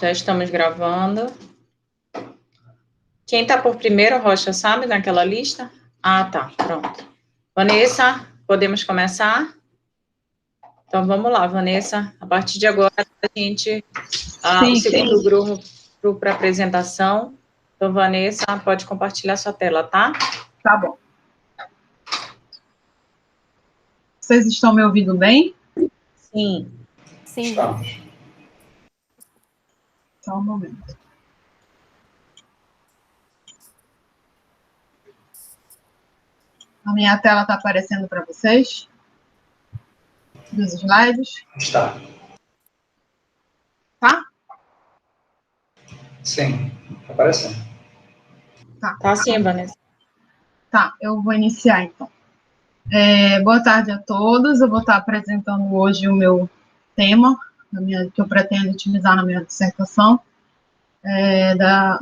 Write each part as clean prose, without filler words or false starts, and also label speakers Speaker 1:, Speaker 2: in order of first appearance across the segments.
Speaker 1: Já estamos gravando. Quem está por primeiro, Rocha, sabe, naquela lista? Ah, tá, pronto. Vanessa, podemos começar? Então, vamos lá, Vanessa. A partir de agora, a gente... o segundo grupo para apresentação. Então, Vanessa, pode compartilhar sua tela, tá?
Speaker 2: Tá bom. Vocês estão me ouvindo bem?
Speaker 1: Sim.
Speaker 3: Sim.
Speaker 1: Estamos.
Speaker 2: Só um momento. A minha tela está aparecendo para vocês? Dos slides?
Speaker 1: Está.
Speaker 2: Tá?
Speaker 1: Sim, está aparecendo.
Speaker 2: Tá.
Speaker 1: Tá sim, Vanessa.
Speaker 2: Tá, eu vou iniciar, então. Boa tarde a todos. Eu vou estar apresentando hoje o meu tema, que eu pretendo utilizar na minha dissertação,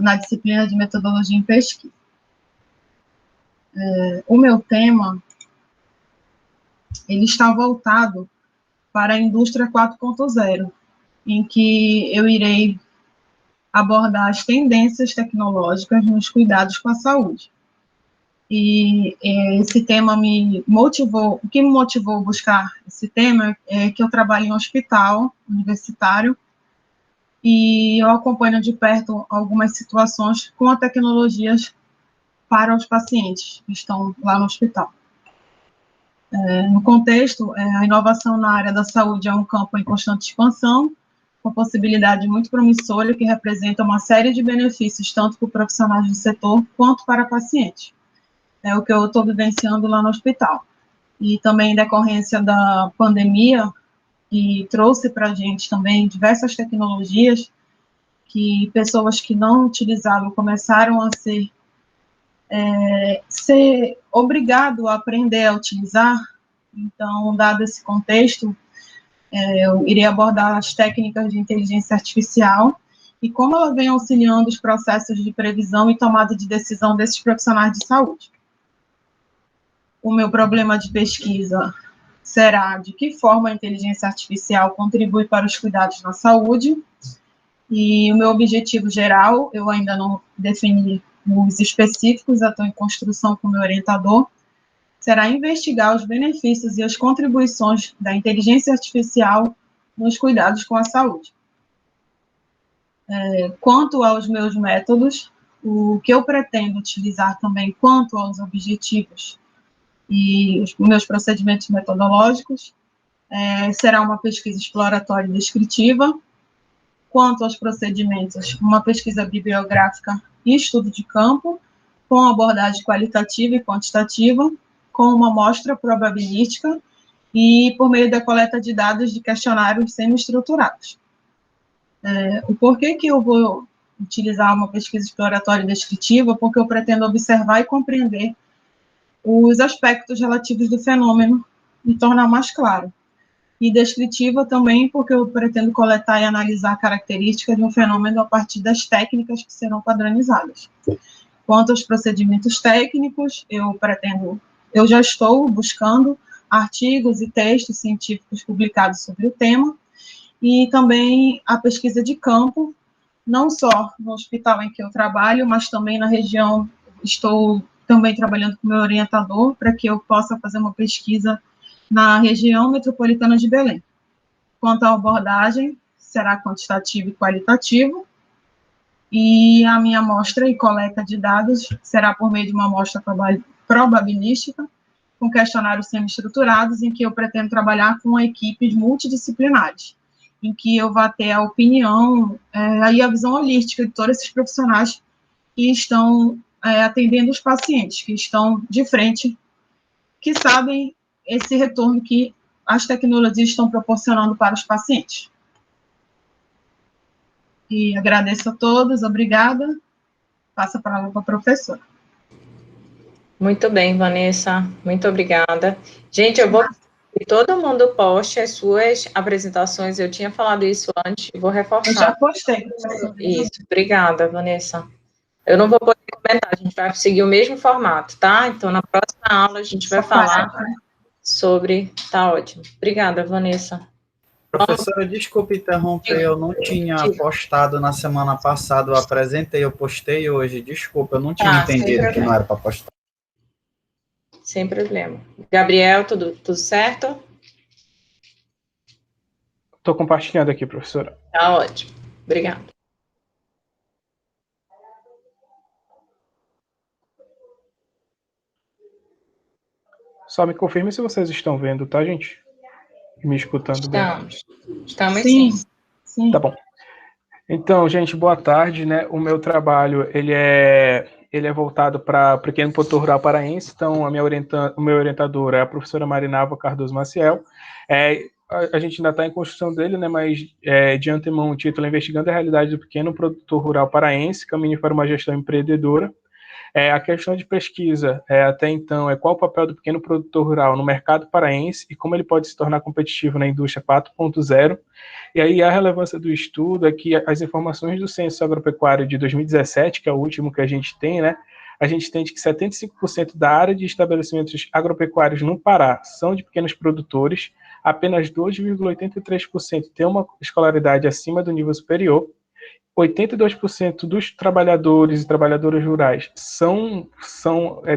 Speaker 2: na disciplina de metodologia em pesquisa. O meu tema, ele está voltado para a indústria 4.0, em que eu irei abordar as tendências tecnológicas nos cuidados com a saúde. E esse tema me motivou, o que me motivou a buscar esse tema é que eu trabalho em um hospital universitário e eu acompanho de perto algumas situações com as tecnologias para os pacientes que estão lá no hospital. No contexto, a inovação na área da saúde é um campo em constante expansão, com possibilidade muito promissora que representa uma série de benefícios tanto para profissionais do setor quanto para pacientes. É o que eu estou vivenciando lá no hospital. E também em decorrência da pandemia, que trouxe para a gente também diversas tecnologias que pessoas que não utilizavam começaram a ser obrigado a aprender a utilizar. Então, dado esse contexto, eu irei abordar as técnicas de inteligência artificial e como ela vem auxiliando os processos de previsão e tomada de decisão desses profissionais de saúde. O meu problema de pesquisa será de que forma a inteligência artificial contribui para os cuidados na saúde, e o meu objetivo geral, eu ainda não defini os específicos, estou em construção com o meu orientador, será investigar os benefícios e as contribuições da inteligência artificial nos cuidados com a saúde. Quanto aos meus métodos, o que eu pretendo utilizar também quanto aos objetivos e os meus procedimentos metodológicos, será uma pesquisa exploratória e descritiva. Quanto aos procedimentos, uma pesquisa bibliográfica e estudo de campo, com abordagem qualitativa e quantitativa, com uma amostra probabilística e por meio da coleta de dados de questionários semi-estruturados. O porquê que eu vou utilizar uma pesquisa exploratória e descritiva? Porque eu pretendo observar e compreender os aspectos relativos do fenômeno e tornar mais claro. E descritiva também, porque eu pretendo coletar e analisar características de um fenômeno a partir das técnicas que serão padronizadas. Quanto aos procedimentos técnicos, eu já estou buscando artigos e textos científicos publicados sobre o tema, e também a pesquisa de campo, não só no hospital em que eu trabalho, mas também na região. Estou também trabalhando com o meu orientador para que eu possa fazer uma pesquisa na região metropolitana de Belém. Quanto à abordagem, será quantitativo e qualitativo, e a minha amostra e coleta de dados será por meio de uma amostra probabilística, com questionários semi-estruturados, em que eu pretendo trabalhar com equipes multidisciplinares, em que eu vou ter a opinião e a visão holística de todos esses profissionais que estão atendendo os pacientes, que estão de frente, que sabem esse retorno que as tecnologias estão proporcionando para os pacientes. E agradeço a todos, obrigada. Passo a palavra para a professora.
Speaker 1: Muito bem, Vanessa, muito obrigada. Gente, eu vou que todo mundo poste as suas apresentações, eu tinha falado isso antes, vou reforçar.
Speaker 2: Eu já postei.
Speaker 1: Isso, obrigada, Vanessa. Eu não vou poder comentar, a gente vai seguir o mesmo formato, tá? Então, na próxima aula, a gente vai falar sobre... Tá ótimo. Obrigada, Vanessa.
Speaker 3: Professora, desculpe interromper, eu não tinha postado na semana passada, eu apresentei, eu postei hoje, desculpa, eu não tinha entendido que não era para postar.
Speaker 1: Sem problema. Gabriel, tudo certo?
Speaker 4: Estou compartilhando aqui, professora.
Speaker 1: Tá ótimo. Obrigada.
Speaker 4: Só me confirme se vocês estão vendo, tá, gente? Me escutando bem.
Speaker 1: Estamos sim.
Speaker 2: Sim.
Speaker 4: Tá bom. Então, gente, boa tarde, né? O meu trabalho, ele é voltado para pequeno produtor rural paraense, então a minha orientadora é a professora Marinalva Cardoso Maciel. A gente ainda está em construção dele, né? Mas de antemão o título é Investigando a Realidade do Pequeno Produtor Rural Paraense, Caminho para uma Gestão Empreendedora. A questão de pesquisa até então é qual o papel do pequeno produtor rural no mercado paraense e como ele pode se tornar competitivo na indústria 4.0. E aí a relevância do estudo é que as informações do Censo Agropecuário de 2017, que é o último que a gente tem, né? A gente entende que 75% da área de estabelecimentos agropecuários no Pará são de pequenos produtores, apenas 2,83% têm uma escolaridade acima do nível superior, 82% dos trabalhadores e trabalhadoras rurais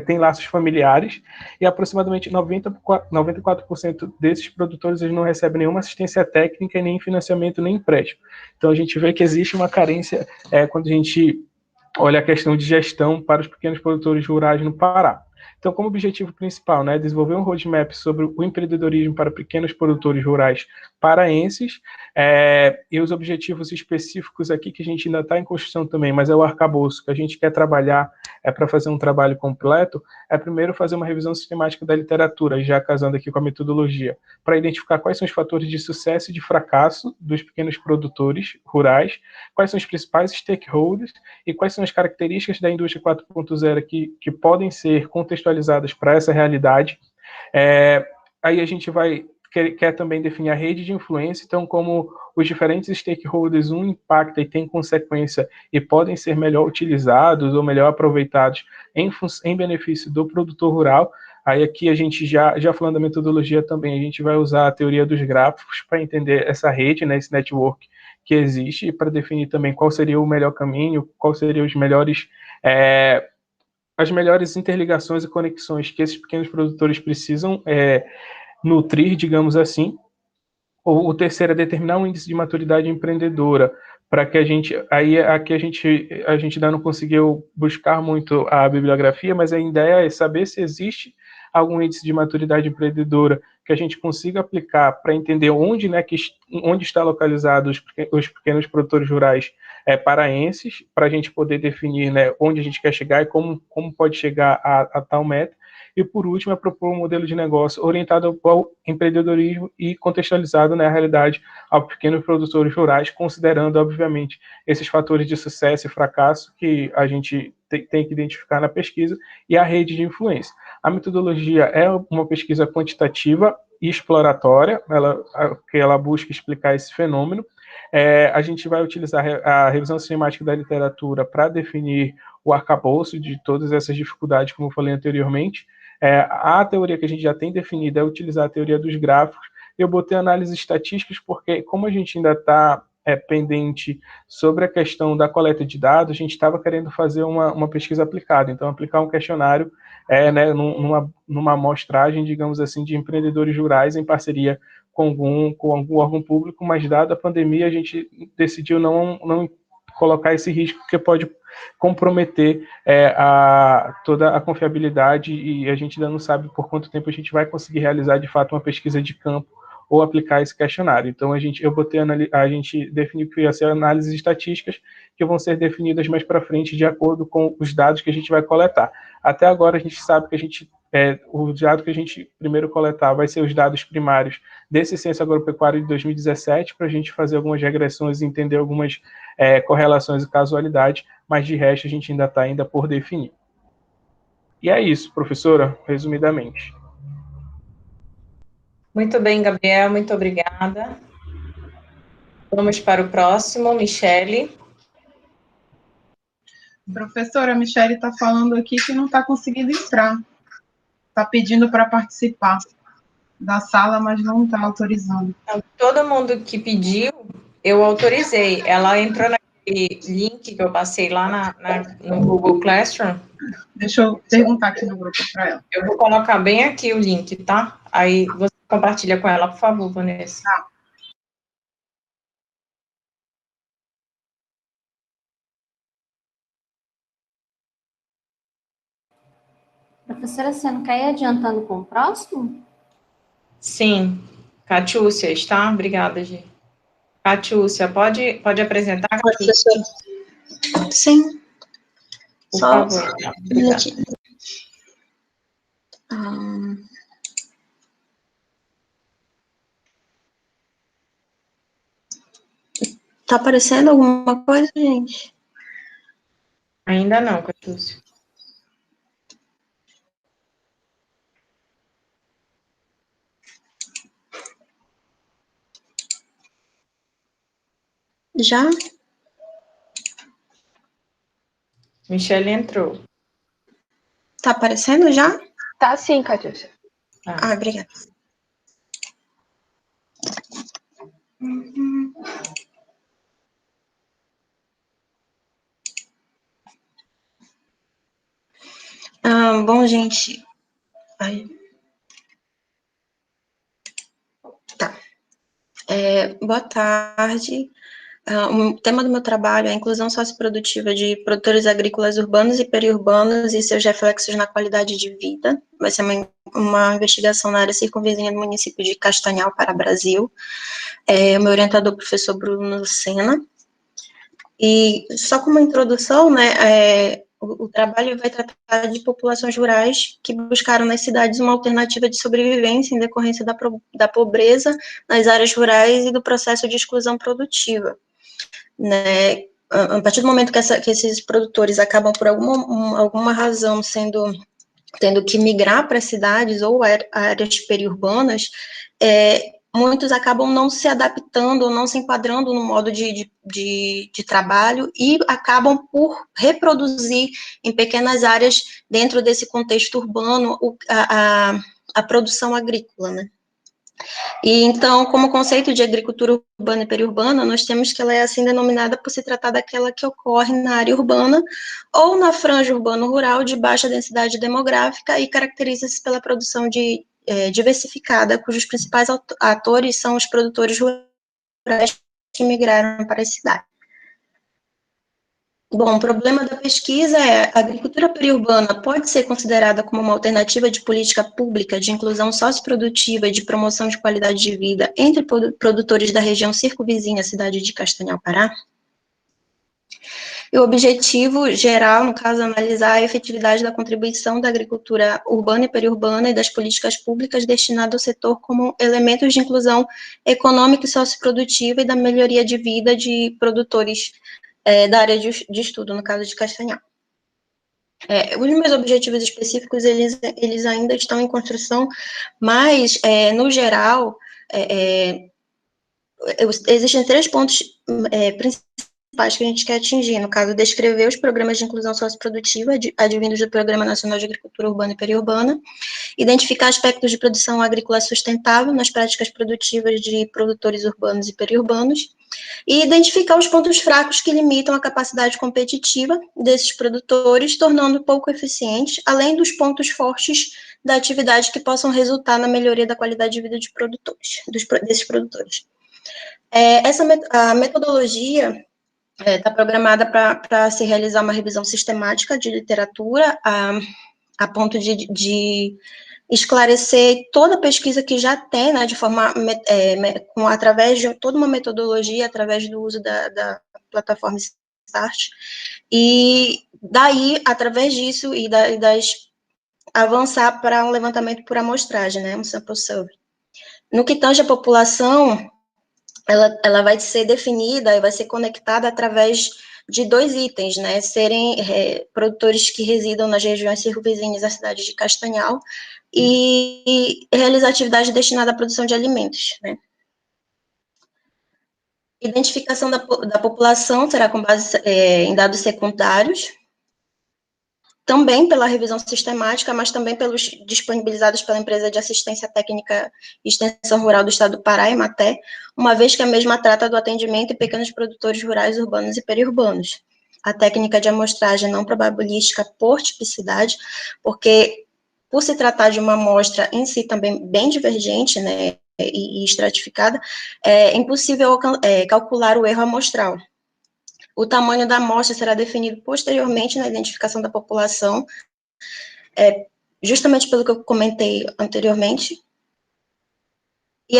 Speaker 4: têm laços familiares e aproximadamente 94% desses produtores eles não recebem nenhuma assistência técnica, nem financiamento, nem empréstimo. Então a gente vê que existe uma carência quando a gente olha a questão de gestão para os pequenos produtores rurais no Pará. Então, como objetivo principal, né, desenvolver um roadmap sobre o empreendedorismo para pequenos produtores rurais paraenses, e os objetivos específicos aqui que a gente ainda está em construção também, mas é o arcabouço que a gente quer trabalhar para fazer um trabalho completo, primeiro fazer uma revisão sistemática da literatura, já casando aqui com a metodologia, para identificar quais são os fatores de sucesso e de fracasso dos pequenos produtores rurais, quais são os principais stakeholders e quais são as características da indústria 4.0 que podem ser contextualizadas para essa realidade. Aí a gente quer também definir a rede de influência, então como os diferentes stakeholders impactam e têm consequência e podem ser melhor utilizados ou melhor aproveitados em benefício do produtor rural. Aí aqui a gente já falando da metodologia também, a gente vai usar a teoria dos gráficos para entender essa rede, né, esse network que existe, para definir também qual seria o melhor caminho, qual seriam os melhores as melhores interligações e conexões que esses pequenos produtores precisam nutrir, digamos assim. O terceiro é determinar um índice de maturidade empreendedora, para que a gente, aí aqui a gente ainda não conseguiu buscar muito a bibliografia, mas a ideia é saber se existe algum índice de maturidade empreendedora que a gente consiga aplicar para entender onde, né, onde está localizado os pequenos produtores rurais paraenses, para a gente poder definir, né, onde a gente quer chegar e como pode chegar a tal meta. E, por último, é propor um modelo de negócio orientado ao empreendedorismo e contextualizado na realidade aos pequenos produtores rurais, considerando, obviamente, esses fatores de sucesso e fracasso que a gente tem que identificar na pesquisa e a rede de influência. A metodologia é uma pesquisa quantitativa e exploratória, que ela busca explicar esse fenômeno. A gente vai utilizar a revisão sistemática da literatura para definir o arcabouço de todas essas dificuldades, como eu falei anteriormente. A teoria que a gente já tem definida é utilizar a teoria dos gráficos. Eu botei análises estatísticas porque, como a gente ainda está pendente sobre a questão da coleta de dados, a gente estava querendo fazer uma pesquisa aplicada. Então, aplicar um questionário né, numa amostragem, digamos assim, de empreendedores rurais em parceria com algum órgão público, mas dada a pandemia, a gente decidiu não colocar esse risco, porque pode comprometer toda a confiabilidade e a gente ainda não sabe por quanto tempo a gente vai conseguir realizar de fato uma pesquisa de campo ou aplicar esse questionário. Então a gente definiu que ia ser análises estatísticas que vão ser definidas mais para frente de acordo com os dados que a gente vai coletar. Até agora a gente sabe que o dado que a gente primeiro coletar vai ser os dados primários desse Censo Agropecuário de 2017, para a gente fazer algumas regressões e entender algumas correlações e casualidades, mas de resto a gente ainda está por definir. E é isso, professora, resumidamente.
Speaker 1: Muito bem, Gabriel, muito obrigada. Vamos para o próximo, Michele.
Speaker 2: Professora, a Michele está falando aqui que não está conseguindo entrar. Está pedindo para participar. da sala, mas não está autorizando.
Speaker 1: Todo mundo que pediu, eu autorizei. Ela entrou naquele link que eu passei lá no Google Classroom.
Speaker 2: Deixa eu perguntar aqui no grupo para ela.
Speaker 1: Eu vou colocar bem aqui o link, tá? Aí você compartilha com ela, por favor, Vanessa.
Speaker 2: Tá.
Speaker 5: Professora, você não quer ir adiantando com o próximo?
Speaker 1: Sim. Catiúcia, está? Obrigada, Gi. Catiúcia, pode apresentar?
Speaker 6: Professora. Sim.
Speaker 1: Por
Speaker 6: Só
Speaker 1: favor.
Speaker 6: um minutinho. Tá aparecendo alguma coisa, gente?
Speaker 1: Ainda não, Catiúcia.
Speaker 6: Já?
Speaker 1: Michelle entrou.
Speaker 6: Tá aparecendo já?
Speaker 7: Tá sim, Catiúcia.
Speaker 6: Ah, obrigada. Bom, gente. Tá. Boa tarde. O tema do meu trabalho é a inclusão socioprodutiva de produtores agrícolas urbanos e periurbanos e seus reflexos na qualidade de vida. Vai ser uma investigação na área circunvizinha do município de Castanhal, para Brasil. O meu orientador, professor Bruno Lucena. E só como introdução, né, o trabalho vai tratar de populações rurais que buscaram nas cidades uma alternativa de sobrevivência em decorrência da pobreza nas áreas rurais e do processo de exclusão produtiva. Né, a partir do momento que esses produtores acabam por alguma razão tendo que migrar para cidades ou áreas periurbanas, muitos acabam não se adaptando ou não se enquadrando no modo de trabalho e acabam por reproduzir em pequenas áreas dentro desse contexto urbano a produção agrícola, né? E, então, como conceito de agricultura urbana e periurbana, nós temos que ela é assim denominada por se tratar daquela que ocorre na área urbana ou na franja urbano-rural de baixa densidade demográfica e caracteriza-se pela produção diversificada, cujos principais atores são os produtores rurais que migraram para a cidade. Bom, o problema da pesquisa é a agricultura periurbana pode ser considerada como uma alternativa de política pública de inclusão socioprodutiva e de promoção de qualidade de vida entre produtores da região circunvizinha à cidade de Castanhal, Pará? E o objetivo geral, no caso, é analisar a efetividade da contribuição da agricultura urbana e periurbana e das políticas públicas destinadas ao setor como elementos de inclusão econômica e socioprodutiva e da melhoria de vida de produtores da área de estudo, no caso de Castanhal. Os meus objetivos específicos, eles ainda estão em construção, mas, no geral, existem 3 pontos principais que a gente quer atingir, no caso, descrever os programas de inclusão socioprodutiva advindos do Programa Nacional de Agricultura Urbana e Periurbana, identificar aspectos de produção agrícola sustentável nas práticas produtivas de produtores urbanos e periurbanos, e identificar os pontos fracos que limitam a capacidade competitiva desses produtores, tornando pouco eficientes, além dos pontos fortes da atividade que possam resultar na melhoria da qualidade de vida de desses produtores. A metodologia está programada para se realizar uma revisão sistemática de literatura, a ponto de esclarecer toda a pesquisa que já tem, né, de forma, através de toda uma metodologia, através do uso da plataforma START, e daí, através disso, avançar para um levantamento por amostragem, né, um sample survey. No que tange a população, ela vai ser definida e vai ser conectada através de 2 itens, né, serem produtores que residam nas regiões circunvizinhas da cidade de Castanhal e realizar atividade destinada à produção de alimentos, né. Identificação da população será com base em dados secundários, também pela revisão sistemática, mas também pelos disponibilizados pela Empresa de Assistência Técnica e Extensão Rural do Estado do Pará, EMATE, uma vez que a mesma trata do atendimento de pequenos produtores rurais, urbanos e periurbanos. A técnica de amostragem não probabilística por tipicidade, porque, por se tratar de uma amostra em si também bem divergente, né, e estratificada, é impossível calcular o erro amostral. O tamanho da amostra será definido posteriormente na identificação da população, justamente pelo que eu comentei anteriormente. E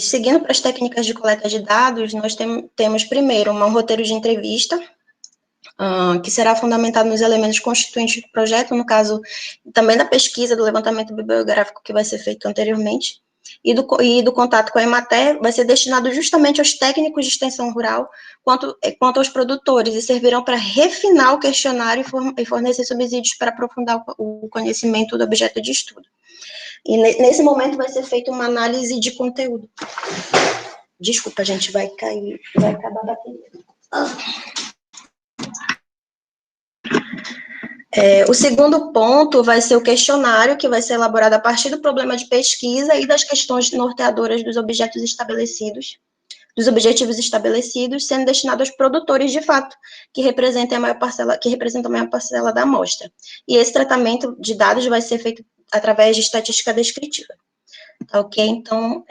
Speaker 6: seguindo para as técnicas de coleta de dados, nós temos primeiro um roteiro de entrevista, que será fundamentado nos elementos constituintes do projeto, no caso, também da pesquisa, do levantamento bibliográfico que vai ser feito anteriormente, e do contato com a EMATE, vai ser destinado justamente aos técnicos de extensão rural, quanto aos produtores, e servirão para refinar o questionário e fornecer subsídios para aprofundar o conhecimento do objeto de estudo. E nesse momento vai ser feita uma análise de conteúdo. Desculpa, gente, vai acabar a bateria. O segundo ponto vai ser o questionário, que vai ser elaborado a partir do problema de pesquisa e das questões norteadoras dos objetivos estabelecidos, sendo destinado aos produtores de fato, que representam a maior parcela da amostra. E esse tratamento de dados vai ser feito através de estatística descritiva. Tá ok? Então,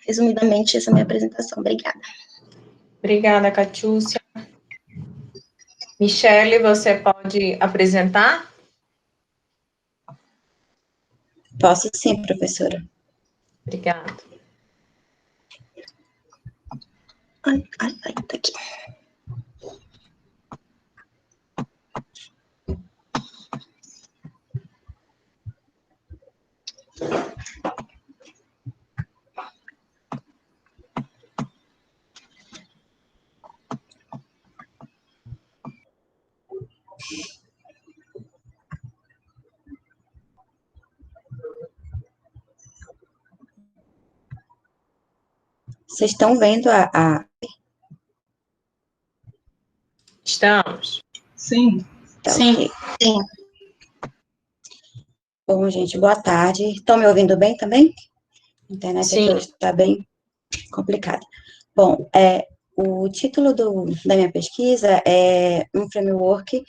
Speaker 6: resumidamente, essa é a minha apresentação. Obrigada.
Speaker 1: Obrigada, Catiúcia. Michele, você pode apresentar?
Speaker 7: Posso sim, professora.
Speaker 1: Obrigada.
Speaker 6: Tá aqui.
Speaker 7: Vocês estão vendo
Speaker 1: Estamos.
Speaker 2: Sim.
Speaker 7: Tá,
Speaker 6: Sim.
Speaker 7: ok.
Speaker 6: Sim.
Speaker 7: Bom, gente, boa tarde. Estão me ouvindo bem também? A internet
Speaker 1: Sim.
Speaker 7: aqui hoje está bem complicada. Bom, o título da minha pesquisa é um framework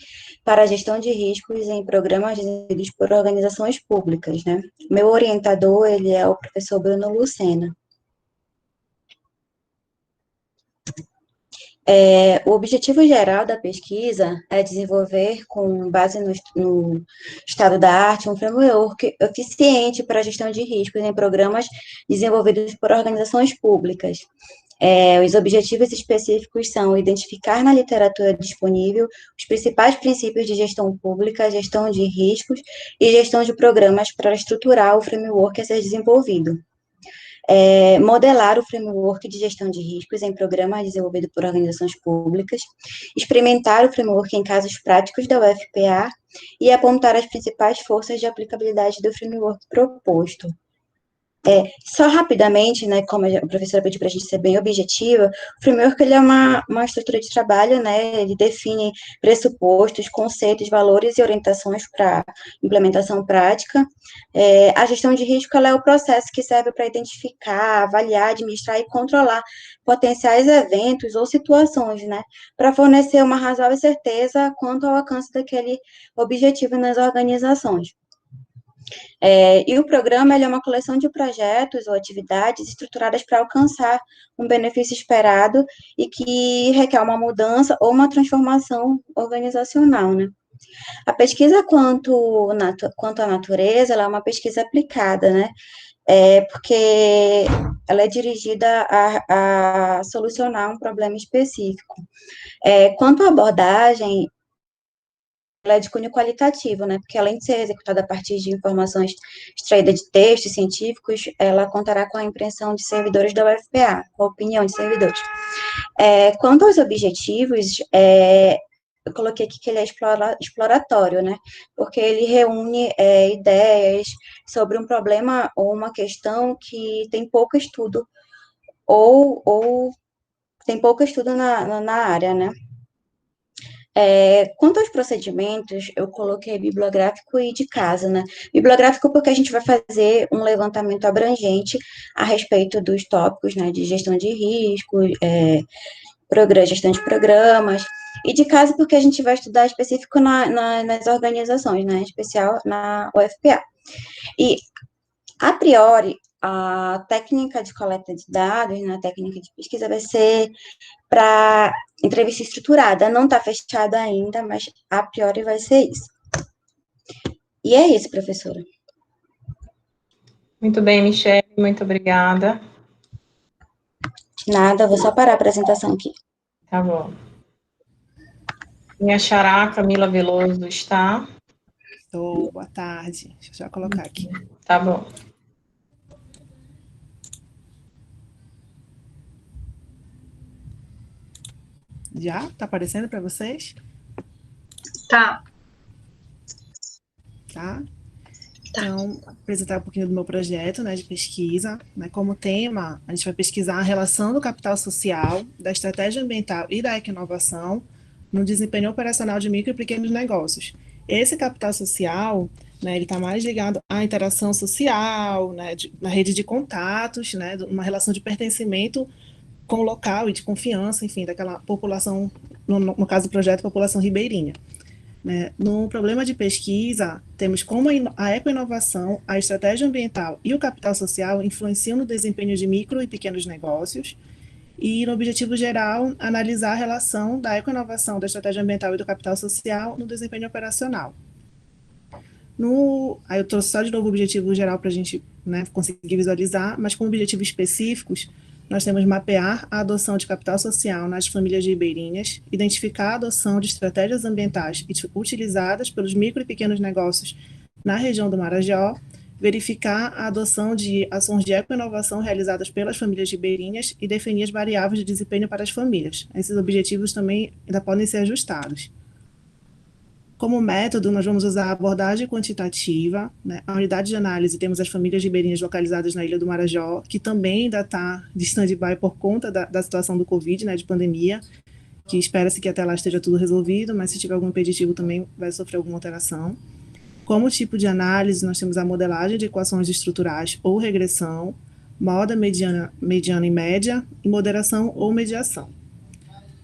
Speaker 7: para a gestão de riscos em programas desenvolvidos por organizações públicas, né? Meu orientador, ele é o professor Bruno Lucena. O objetivo geral da pesquisa é desenvolver, com base no estado da arte, um framework eficiente para a gestão de riscos em programas desenvolvidos por organizações públicas. Os objetivos específicos são identificar na literatura disponível os principais princípios de gestão pública, gestão de riscos e gestão de programas para estruturar o framework a ser desenvolvido. Modelar o framework de gestão de riscos em programas desenvolvidos por organizações públicas, experimentar o framework em casos práticos da UFPA e apontar as principais forças de aplicabilidade do framework proposto. Só rapidamente, né, como a professora pediu para a gente ser bem objetiva, o framework ele é uma estrutura de trabalho, né, ele define pressupostos, conceitos, valores e orientações para implementação prática. A gestão de risco ela é o processo que serve para identificar, avaliar, administrar e controlar potenciais eventos ou situações, né, para fornecer uma razoável certeza quanto ao alcance daquele objetivo nas organizações. E o programa ele é uma coleção de projetos ou atividades estruturadas para alcançar um benefício esperado e que requer uma mudança ou uma transformação organizacional, né? A pesquisa quanto à natureza, ela é uma pesquisa aplicada, né? Porque ela é dirigida a solucionar um problema específico. Quanto à abordagem, ela é de cunho qualitativo, né, porque além de ser executada a partir de informações extraídas de textos científicos, ela contará com a impressão de servidores da UFPA, com a opinião de servidores. Quanto aos objetivos, eu coloquei aqui que ele é exploratório, né, porque ele reúne ideias sobre um problema ou uma questão que tem pouco estudo, ou tem pouco estudo na área, né. Quanto aos procedimentos, eu coloquei bibliográfico e de casa, né? Bibliográfico porque a gente vai fazer um levantamento abrangente a respeito dos tópicos, né, de gestão de riscos, gestão de programas, e de casa porque a gente vai estudar específico nas organizações, né, em especial na UFPA. E, a priori, a técnica de coleta de dados, né, a técnica de pesquisa vai ser para entrevista estruturada. Não está fechada ainda, mas a priori vai ser isso. E é isso, professora.
Speaker 1: Muito bem, Michele, muito obrigada.
Speaker 7: De nada, vou só parar a apresentação aqui.
Speaker 1: Tá bom. Minha xará, Camila Veloso, está?
Speaker 8: Estou, boa tarde. Deixa eu já colocar aqui.
Speaker 1: Tá bom.
Speaker 8: Já? Tá aparecendo para vocês?
Speaker 2: Tá.
Speaker 8: Tá? Então, apresentar um pouquinho do meu projeto, né, de pesquisa, né, como tema, a gente vai pesquisar a relação do capital social, da estratégia ambiental e da ecoinovação no desempenho operacional de micro e pequenos negócios. Esse capital social, né, ele está mais ligado à interação social, né, na rede de contatos, né, uma relação de pertencimento com o local e de confiança, enfim, daquela população, no caso do projeto, população ribeirinha. Né? No problema de pesquisa, temos como a ecoinovação, a estratégia ambiental e o capital social influenciam no desempenho de micro e pequenos negócios, e no objetivo geral, analisar a relação da ecoinovação, da estratégia ambiental e do capital social no desempenho operacional. Aí eu trouxe só de novo o objetivo geral para a gente, né, conseguir visualizar, mas com objetivos específicos, nós temos mapear a adoção de capital social nas famílias ribeirinhas, identificar a adoção de estratégias ambientais utilizadas pelos micro e pequenos negócios na região do Marajó, verificar a adoção de ações de ecoinovação realizadas pelas famílias ribeirinhas e definir as variáveis de desempenho para as famílias. Esses objetivos também ainda podem ser ajustados. Como método, nós vamos usar a abordagem quantitativa, né? A unidade de análise, temos as famílias ribeirinhas localizadas na Ilha do Marajó, que também ainda está de stand-by por conta da situação do Covid, né, de pandemia, que espera-se que até lá esteja tudo resolvido, mas se tiver algum impeditivo também vai sofrer alguma alteração. Como tipo de análise, nós temos a modelagem de equações estruturais ou regressão, moda, mediana e média, e moderação ou mediação.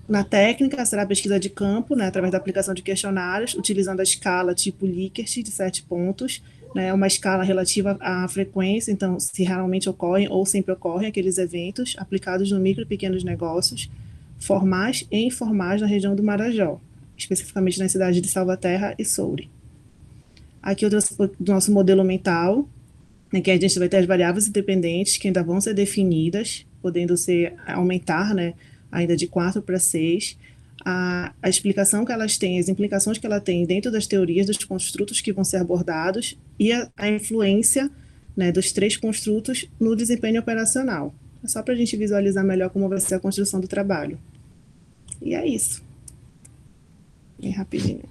Speaker 8: Na técnica, será a pesquisa de campo, né, através da aplicação de questionários, utilizando a escala tipo Likert, de 7 pontos, né, uma escala relativa à frequência, então, se realmente ocorrem ou sempre ocorrem aqueles eventos, aplicados no micro e pequenos negócios, formais e informais na região do Marajó, especificamente nas cidades de Salvaterra e Soure. Aqui eu trouxe do nosso modelo mental, né, que a gente vai ter as variáveis independentes que ainda vão ser definidas, podendo aumentar, né, ainda de 4 para 6, a explicação que elas têm, as implicações que ela tem dentro das teorias dos construtos que vão ser abordados e a influência, né, dos 3 construtos no desempenho operacional. É só para a gente visualizar melhor como vai ser a construção do trabalho. E é isso. Bem rapidinho.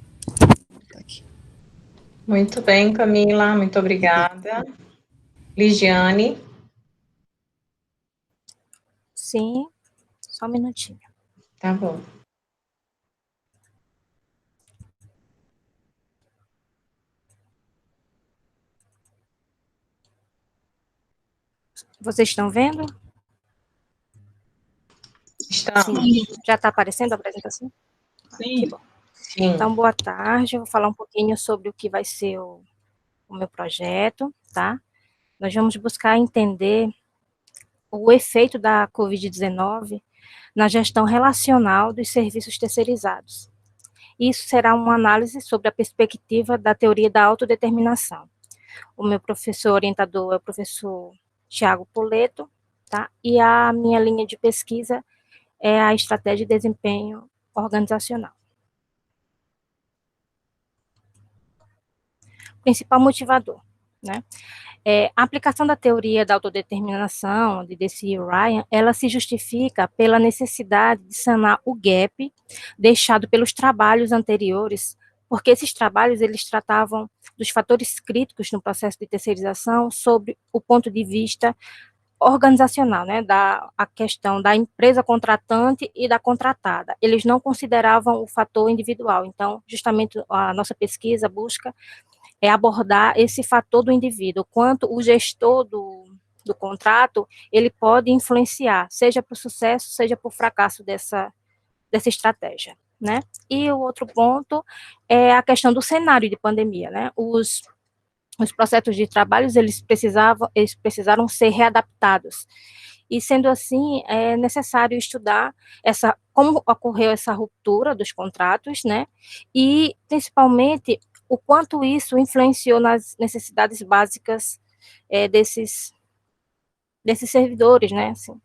Speaker 8: Tá aqui.
Speaker 1: Muito bem, Camila, muito obrigada. Ligiane.
Speaker 9: Sim, só um minutinho.
Speaker 1: Tá bom.
Speaker 9: Vocês estão vendo?
Speaker 1: Estamos.
Speaker 9: Sim. Já está aparecendo a apresentação?
Speaker 2: Sim.
Speaker 9: Que bom.
Speaker 1: Sim.
Speaker 9: Então, boa tarde. Eu vou falar um pouquinho sobre o que vai ser o meu projeto, tá? Nós vamos buscar entender o efeito da Covid-19 na gestão relacional dos serviços terceirizados. Isso será uma análise sobre a perspectiva da teoria da autodeterminação. O meu professor orientador é o professor Tiago Poleto, tá? E a minha linha de pesquisa é a estratégia de desempenho organizacional. Principal motivador, né? A aplicação da teoria da autodeterminação de Deci e Ryan, ela se justifica pela necessidade de sanar o gap deixado pelos trabalhos anteriores, porque esses trabalhos eles tratavam dos fatores críticos no processo de terceirização sob o ponto de vista organizacional, né, a questão da empresa contratante e da contratada. Eles não consideravam o fator individual. Então, justamente a nossa pesquisa busca abordar esse fator do indivíduo, quanto o gestor do contrato, ele pode influenciar, seja para o sucesso, seja para o fracasso dessa estratégia, né? E o outro ponto é a questão do cenário de pandemia, né? Os processos de trabalho, eles precisaram ser readaptados. E sendo assim, é necessário estudar como ocorreu essa ruptura dos contratos, né? E principalmente o quanto isso influenciou nas necessidades básicas desses servidores, né? Assim.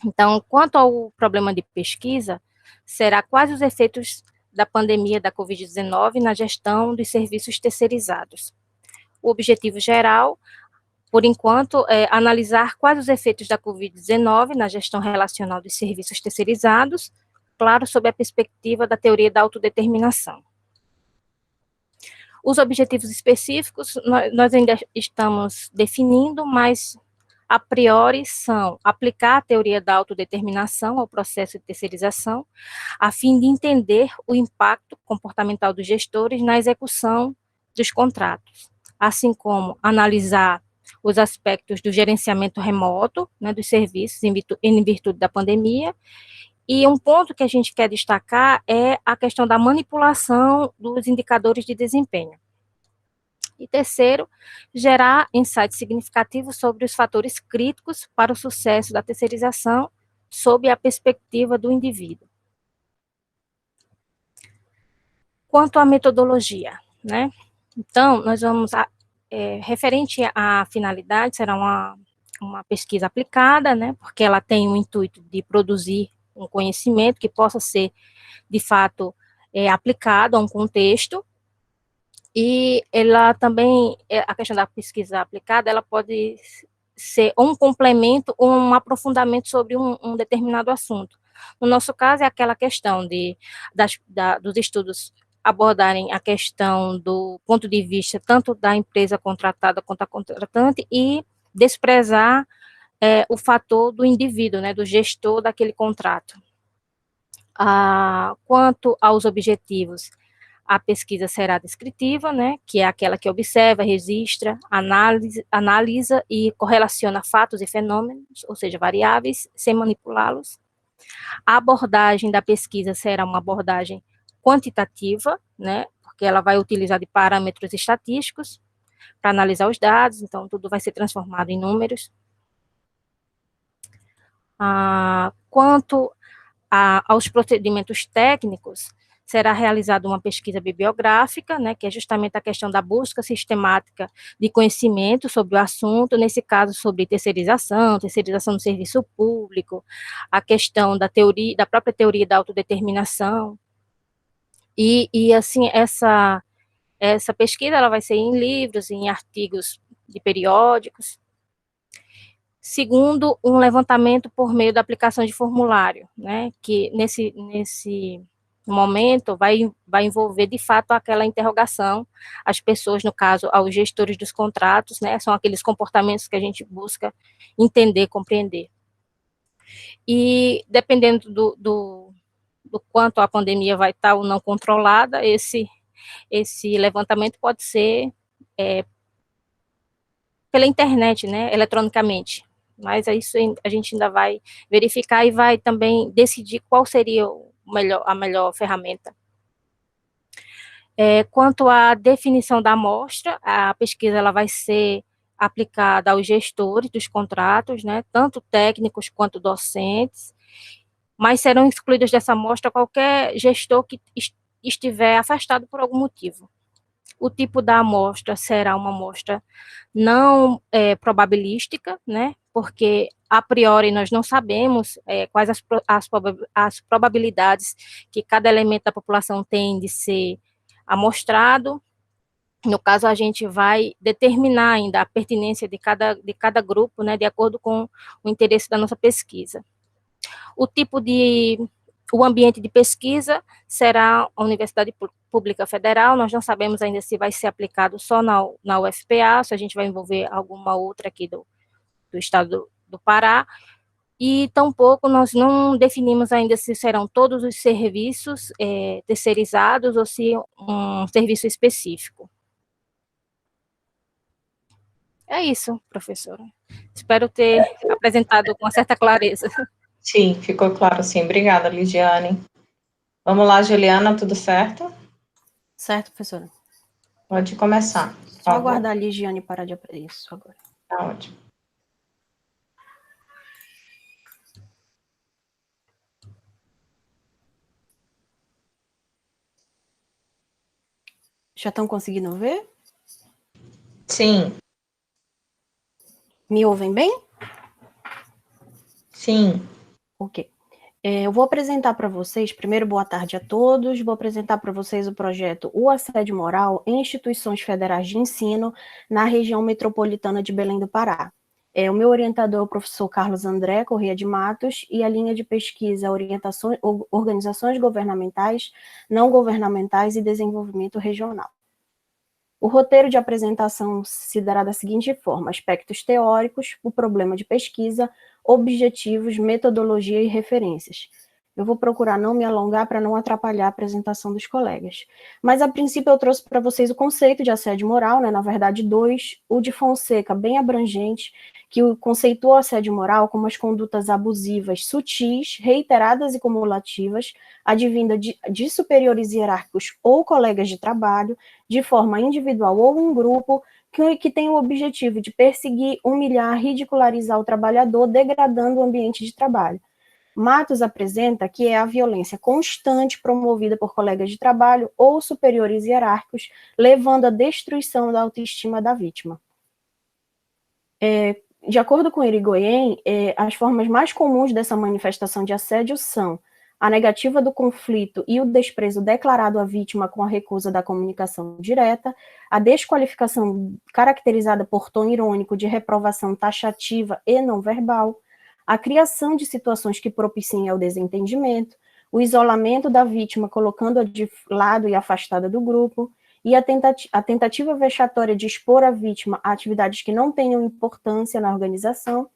Speaker 9: Então, quanto ao problema de pesquisa, será quais os efeitos da pandemia da Covid-19 na gestão dos serviços terceirizados. O objetivo geral, por enquanto, é analisar quais os efeitos da Covid-19 na gestão relacional dos serviços terceirizados, claro, sob a perspectiva da teoria da autodeterminação. Os objetivos específicos, nós ainda estamos definindo, mas a priori são aplicar a teoria da autodeterminação ao processo de terceirização, a fim de entender o impacto comportamental dos gestores na execução dos contratos, assim como analisar os aspectos do gerenciamento remoto, né, dos serviços em virtude da pandemia. E um ponto que a gente quer destacar é a questão da manipulação dos indicadores de desempenho. E terceiro, gerar insights significativos sobre os fatores críticos para o sucesso da terceirização sob a perspectiva do indivíduo. Quanto à metodologia, né? Então, nós vamos, referente à finalidade, será uma pesquisa aplicada, né? Porque ela tem o intuito de produzir um conhecimento que possa ser, de fato, aplicado a um contexto. E ela também, a questão da pesquisa aplicada, ela pode ser um complemento ou um aprofundamento sobre um determinado assunto. No nosso caso, é aquela questão dos estudos abordarem a questão do ponto de vista tanto da empresa contratada quanto a contratante e desprezar o fator do indivíduo, né, do gestor daquele contrato. Quanto aos objetivos, a pesquisa será descritiva, né, que é aquela que observa, registra, analisa e correlaciona fatos e fenômenos, ou seja, variáveis, sem manipulá-los. A abordagem da pesquisa será uma abordagem quantitativa, né, porque ela vai utilizar de parâmetros estatísticos para analisar os dados, então tudo vai ser transformado em números. Quanto aos procedimentos técnicos, será realizada uma pesquisa bibliográfica, né, que é justamente a questão da busca sistemática de conhecimento sobre o assunto, nesse caso sobre terceirização do serviço público, a questão da própria teoria da autodeterminação, e assim, essa pesquisa ela vai ser em livros, em artigos de periódicos, segundo um levantamento por meio da aplicação de formulário, né, que nesse momento vai envolver, de fato, aquela interrogação, as pessoas, no caso, aos gestores dos contratos, né, são aqueles comportamentos que a gente busca entender, compreender. E, dependendo do quanto a pandemia vai estar ou não controlada, esse levantamento pode ser pela internet, né, eletronicamente, mas isso a gente ainda vai verificar e vai também decidir qual seria a melhor ferramenta. Quanto à definição da amostra, a pesquisa ela vai ser aplicada aos gestores dos contratos, né, tanto técnicos quanto docentes, mas serão excluídos dessa amostra qualquer gestor que estiver afastado por algum motivo. O tipo da amostra será uma amostra não probabilística, né, porque a priori nós não sabemos quais as probabilidades que cada elemento da população tem de ser amostrado. No caso, a gente vai determinar ainda a pertinência de cada grupo, né, de acordo com o interesse da nossa pesquisa. O ambiente de pesquisa será a Universidade Pública Federal, nós não sabemos ainda se vai ser aplicado só na UFPA, se a gente vai envolver alguma outra aqui do Estado do Pará, e tampouco nós não definimos ainda se serão todos os serviços terceirizados ou se um serviço específico. É isso, professora. Espero ter apresentado com certa clareza.
Speaker 1: Sim, ficou claro, sim. Obrigada, Lidiane. Vamos lá, Juliana, tudo certo?
Speaker 10: Certo, professora.
Speaker 1: Pode começar.
Speaker 10: Só aguardar a Ligiane parar de aprender isso agora.
Speaker 1: Tá ótimo.
Speaker 10: Já estão conseguindo ver?
Speaker 1: Sim.
Speaker 10: Me ouvem bem?
Speaker 1: Sim.
Speaker 10: Ok. Eu vou apresentar para vocês, primeiro, boa tarde a todos, vou apresentar para vocês o projeto O Assédio Moral em Instituições Federais de Ensino na região metropolitana de Belém do Pará. O meu orientador é o professor Carlos André Corrêa de Matos, e a linha de pesquisa é Organizações Governamentais, Não Governamentais e Desenvolvimento Regional. O roteiro de apresentação se dará da seguinte forma: aspectos teóricos, o problema de pesquisa, objetivos, metodologia e referências. Eu vou procurar não me alongar para não atrapalhar a apresentação dos colegas. Mas, a princípio, eu trouxe para vocês o conceito de assédio moral, né? Na verdade, dois, o de Fonseca, bem abrangente, que conceitua o assédio moral como as condutas abusivas sutis, reiteradas e cumulativas, advinda de superiores hierárquicos ou colegas de trabalho, de forma individual ou em grupo, que tem o objetivo de perseguir, humilhar, ridicularizar o trabalhador, degradando o ambiente de trabalho. Matos apresenta que é a violência constante promovida por colegas de trabalho ou superiores hierárquicos, levando à destruição da autoestima da vítima. De acordo com Irigoyen, as formas mais comuns dessa manifestação de assédio são a negativa do conflito e o desprezo declarado à vítima com a recusa da comunicação direta, a desqualificação caracterizada por tom irônico de reprovação taxativa e não verbal, a criação de situações que propiciem ao desentendimento, o isolamento da vítima colocando-a de lado e afastada do grupo, e a tentativa vexatória de expor a vítima a atividades que não tenham importância na organização,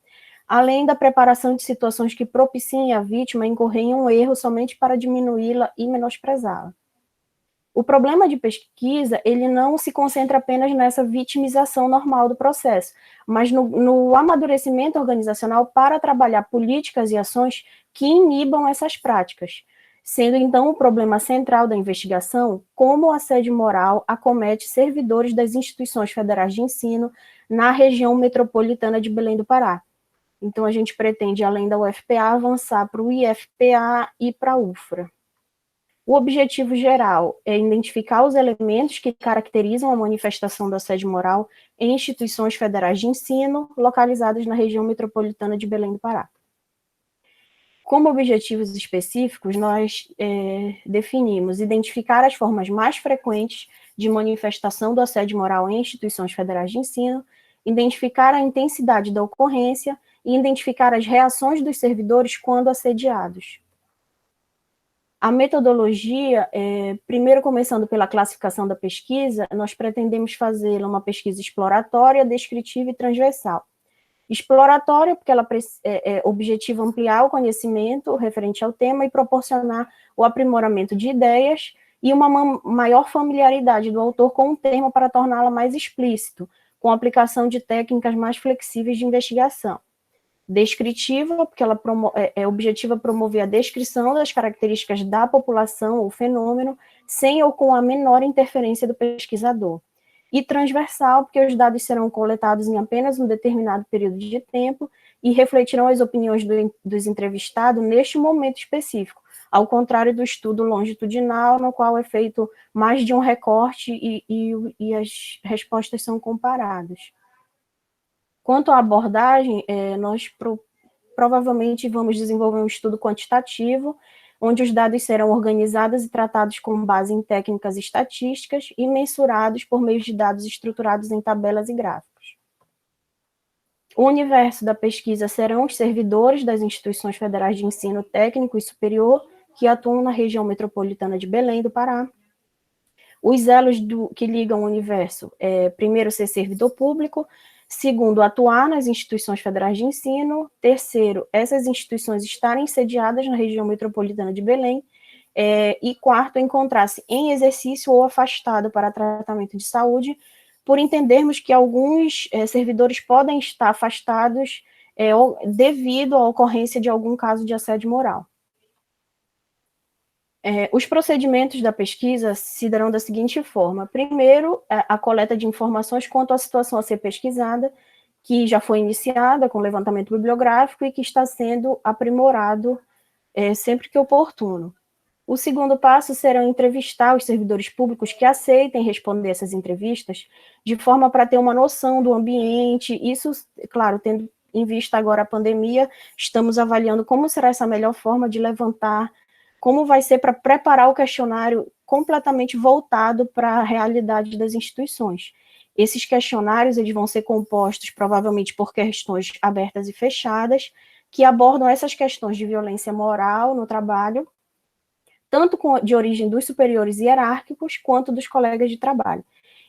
Speaker 10: além da preparação de situações que propiciem a vítima a incorrer em um erro somente para diminuí-la e menosprezá-la. O problema de pesquisa, ele não se concentra apenas nessa vitimização normal do processo, mas no amadurecimento organizacional para trabalhar políticas e ações que inibam essas práticas, sendo então o problema central da investigação como o assédio moral acomete servidores das instituições federais de ensino na região metropolitana de Belém do Pará. Então, a gente pretende, além da UFPA, avançar para o IFPA e para a UFRA. O objetivo geral é identificar os elementos que caracterizam a manifestação do assédio moral em instituições federais de ensino localizadas na região metropolitana de Belém do Pará. Como objetivos específicos, nós definimos identificar as formas mais frequentes de manifestação do assédio moral em instituições federais de ensino, identificar a intensidade da ocorrência e identificar as reações dos servidores quando assediados. A metodologia, primeiro começando pela classificação da pesquisa, nós pretendemos fazer uma pesquisa exploratória, descritiva e transversal. Exploratória, porque ela objetiva ampliar o conhecimento referente ao tema e proporcionar o aprimoramento de ideias e uma maior familiaridade do autor com o tema para torná-la mais explícito, com a aplicação de técnicas mais flexíveis de investigação. Descritiva, porque ela objetiva promover a descrição das características da população ou fenômeno, sem ou com a menor interferência do pesquisador. E transversal, porque os dados serão coletados em apenas um determinado período de tempo e refletirão as opiniões dos entrevistados neste momento específico, ao contrário do estudo longitudinal, no qual é feito mais de um recorte e as respostas são comparadas. Quanto à abordagem, nós provavelmente vamos desenvolver um estudo quantitativo, onde os dados serão organizados e tratados com base em técnicas estatísticas e mensurados por meio de dados estruturados em tabelas e gráficos. O universo da pesquisa serão os servidores das instituições federais de ensino técnico e superior que atuam na região metropolitana de Belém do Pará. Os elos que ligam o universo primeiro, ser servidor público, Segundo, atuar nas instituições federais de ensino. Terceiro, essas instituições estarem sediadas na região metropolitana de Belém. E quarto, encontrar-se em exercício ou afastado para tratamento de saúde, por entendermos que alguns servidores podem estar afastados devido à ocorrência de algum caso de assédio moral. Os procedimentos da pesquisa se darão da seguinte forma. Primeiro, a coleta de informações quanto à situação a ser pesquisada, que já foi iniciada com levantamento bibliográfico e que está sendo aprimorado sempre que oportuno. O segundo passo será entrevistar os servidores públicos que aceitem responder essas entrevistas, de forma para ter uma noção do ambiente. Isso, claro, tendo em vista agora a pandemia, estamos avaliando como será essa melhor forma de levantar, como vai ser para preparar o questionário completamente voltado para a realidade das instituições. Esses questionários eles vão ser compostos provavelmente por questões abertas e fechadas, que abordam essas questões de violência moral no trabalho, tanto de origem dos superiores hierárquicos, quanto dos colegas de trabalho.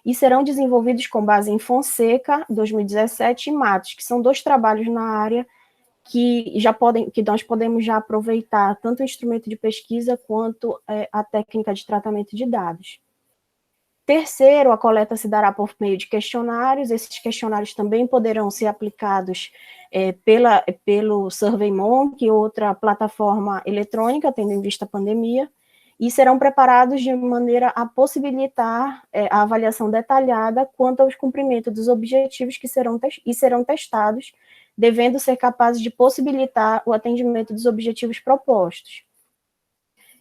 Speaker 10: E serão desenvolvidos com base em Fonseca, 2017, e Matos, que são 2 trabalhos na área que nós podemos já aproveitar tanto o instrumento de pesquisa quanto a técnica de tratamento de dados. Terceiro, a coleta se dará por meio de questionários. Esses questionários também poderão ser aplicados pelo SurveyMonkey, outra plataforma eletrônica, tendo em vista a pandemia, e serão preparados de maneira a possibilitar a avaliação detalhada quanto ao cumprimento dos objetivos que serão testados, devendo ser capazes de possibilitar o atendimento dos objetivos propostos.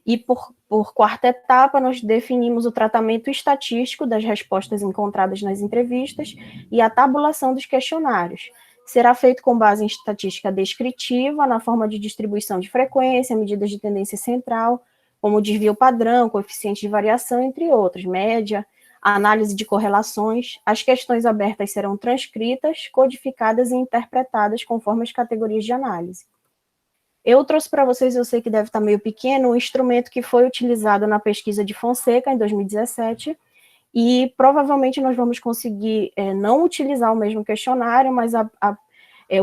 Speaker 10: E por quarta etapa, nós definimos o tratamento estatístico das respostas encontradas nas entrevistas e a tabulação dos questionários. Será feito com base em estatística descritiva, na forma de distribuição de frequência, medidas de tendência central, como desvio padrão, coeficiente de variação, entre outros, média, análise de correlações. As questões abertas serão transcritas, codificadas e interpretadas conforme as categorias de análise. Eu trouxe para vocês, eu sei que deve estar meio pequeno, um instrumento que foi utilizado na pesquisa de Fonseca, em 2017, e provavelmente nós vamos conseguir não utilizar o mesmo questionário, mas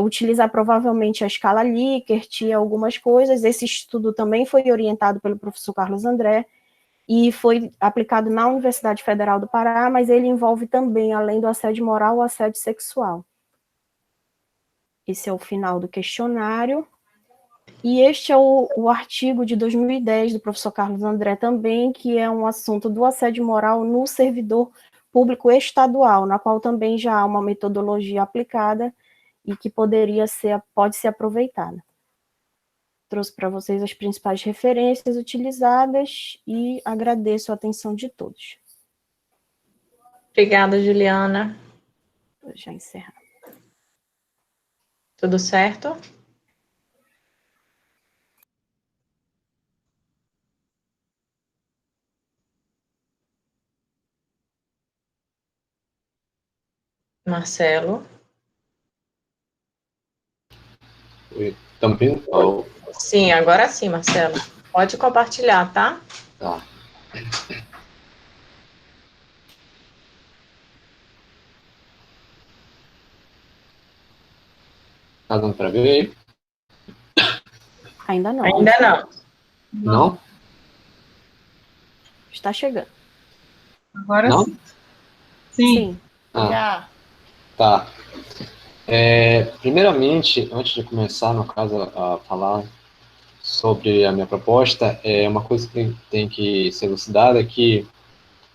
Speaker 10: utilizar provavelmente a escala Likert e algumas coisas. Esse estudo também foi orientado pelo professor Carlos André, e foi aplicado na Universidade Federal do Pará, mas ele envolve também, além do assédio moral, o assédio sexual. Esse é o final do questionário. E este é o artigo de 2010 do professor Carlos André também, que é um assunto do assédio moral no servidor público estadual, na qual também já há uma metodologia aplicada e que pode ser aproveitada. Trouxe para vocês as principais referências utilizadas e agradeço a atenção de todos.
Speaker 1: Obrigada, Juliana.
Speaker 10: Vou já encerrar.
Speaker 1: Tudo certo? Marcelo?
Speaker 11: Oi, também? Oh.
Speaker 1: Sim, agora sim, Marcelo. Pode compartilhar, tá?
Speaker 11: Tá. Tá dando para ver aí?
Speaker 10: Ainda não.
Speaker 1: Ainda não.
Speaker 11: Não?
Speaker 10: Está chegando.
Speaker 2: Agora
Speaker 11: não?
Speaker 2: sim. Sim.
Speaker 10: Já.
Speaker 11: Tá. Primeiramente, antes de começar, no caso, a falar sobre a minha proposta, uma coisa que tem que ser elucidada é que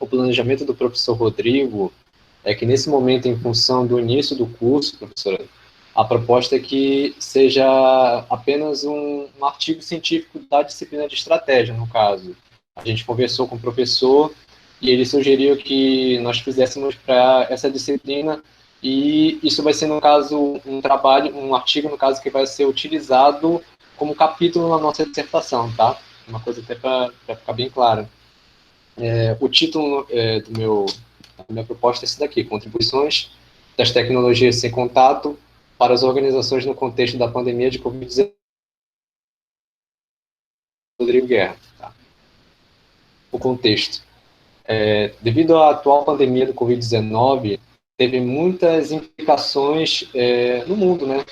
Speaker 11: o planejamento do professor Rodrigo é que, nesse momento, em função do início do curso, professora, a proposta é que seja apenas um artigo científico da disciplina de estratégia, no caso. A gente conversou com o professor e ele sugeriu que nós fizéssemos para essa disciplina, e isso vai ser, no caso, um artigo, no caso, que vai ser utilizado como capítulo na nossa dissertação, tá? Uma coisa até para ficar bem clara. O título da minha proposta é esse daqui: Contribuições das tecnologias sem contato para as organizações no contexto da pandemia de Covid-19. Rodrigo Guerra. Tá? O contexto. Devido à atual pandemia do Covid-19, teve muitas implicações no mundo, né?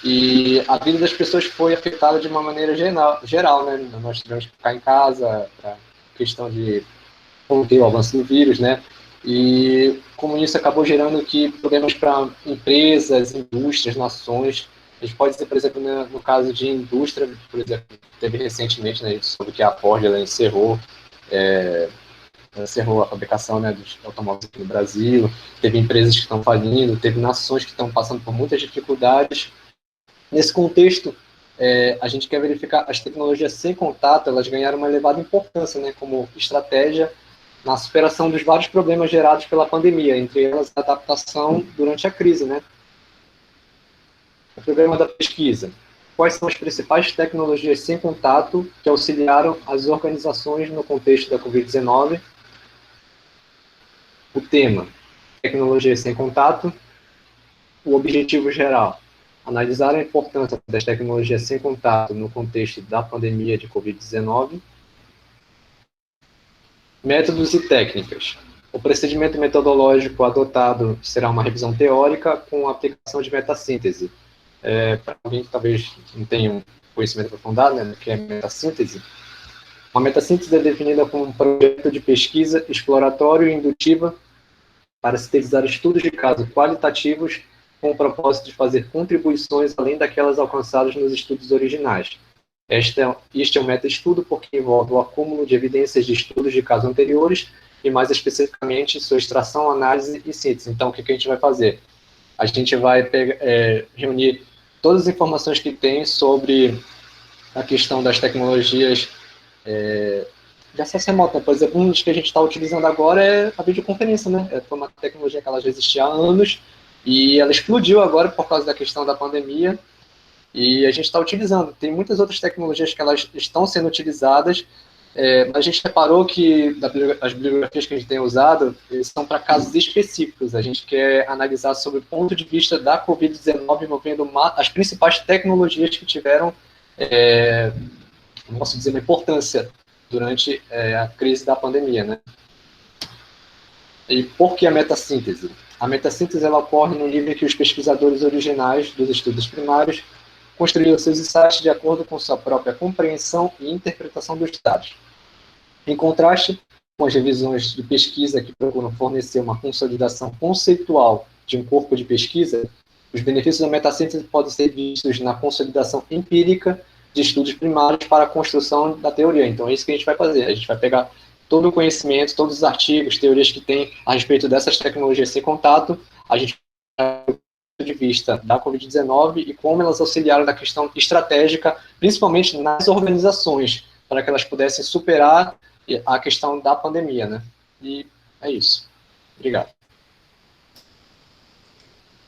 Speaker 11: E a vida das pessoas foi afetada de uma maneira geral, né? Nós tivemos que ficar em casa para questão de conter o avanço do vírus, né? E como isso acabou gerando aqui problemas para empresas, indústrias, nações. A gente pode dizer, por exemplo, no caso de indústria, por exemplo, teve recentemente, né, sobre que a Ford ela encerrou a fabricação, né, dos automóveis aqui no Brasil, teve empresas que estão falindo, teve nações que estão passando por muitas dificuldades. Nesse contexto, a gente quer verificar as tecnologias sem contato, elas ganharam uma elevada importância, né, como estratégia na superação dos vários problemas gerados pela pandemia, entre elas a adaptação durante a crise, né. O programa da pesquisa. Quais são as principais tecnologias sem contato que auxiliaram as organizações no contexto da Covid-19? O tema, tecnologias sem contato. O objetivo geral, analisar a importância das tecnologias sem contato no contexto da pandemia de Covid-19. Métodos e técnicas. O procedimento metodológico adotado será uma revisão teórica com aplicação de metassíntese. Para alguém que talvez não tenha um conhecimento aprofundado, né, do que é metassíntese, uma metassíntese é definida como um projeto de pesquisa exploratório e indutiva para sintetizar estudos de caso qualitativos com o propósito de fazer contribuições além daquelas alcançadas nos estudos originais. Este é um meta-estudo porque envolve o acúmulo de evidências de estudos de casos anteriores e, mais especificamente, sua extração, análise e síntese. Então, o que a gente vai fazer? A gente vai reunir todas as informações que tem sobre a questão das tecnologias de acesso remoto, né? Por exemplo, um dos que a gente está utilizando agora é a videoconferência, né? Foi uma tecnologia que ela já existia há anos e ela explodiu agora por causa da questão da pandemia e a gente está utilizando. Tem muitas outras tecnologias que elas estão sendo utilizadas, mas a gente reparou que as bibliografias que a gente tem usado são para casos específicos. A gente quer analisar sobre o ponto de vista da Covid-19 envolvendo as principais tecnologias que tiveram, não posso dizer, uma importância durante a crise da pandemia, né? E por que a metassíntese? A metassíntese ela ocorre no nível em que os pesquisadores originais dos estudos primários construíram seus insights de acordo com sua própria compreensão e interpretação dos dados. Em contraste com as revisões de pesquisa que procuram fornecer uma consolidação conceitual de um corpo de pesquisa, os benefícios da metassíntese podem ser vistos na consolidação empírica de estudos primários para a construção da teoria. Então, é isso que a gente vai fazer. A gente vai pegar todo o conhecimento, todos os artigos, teorias que tem a respeito dessas tecnologias sem contato, a gente vai de vista da Covid-19 e como elas auxiliaram na questão estratégica, principalmente nas organizações, para que elas pudessem superar a questão da pandemia, né? E é isso. Obrigado.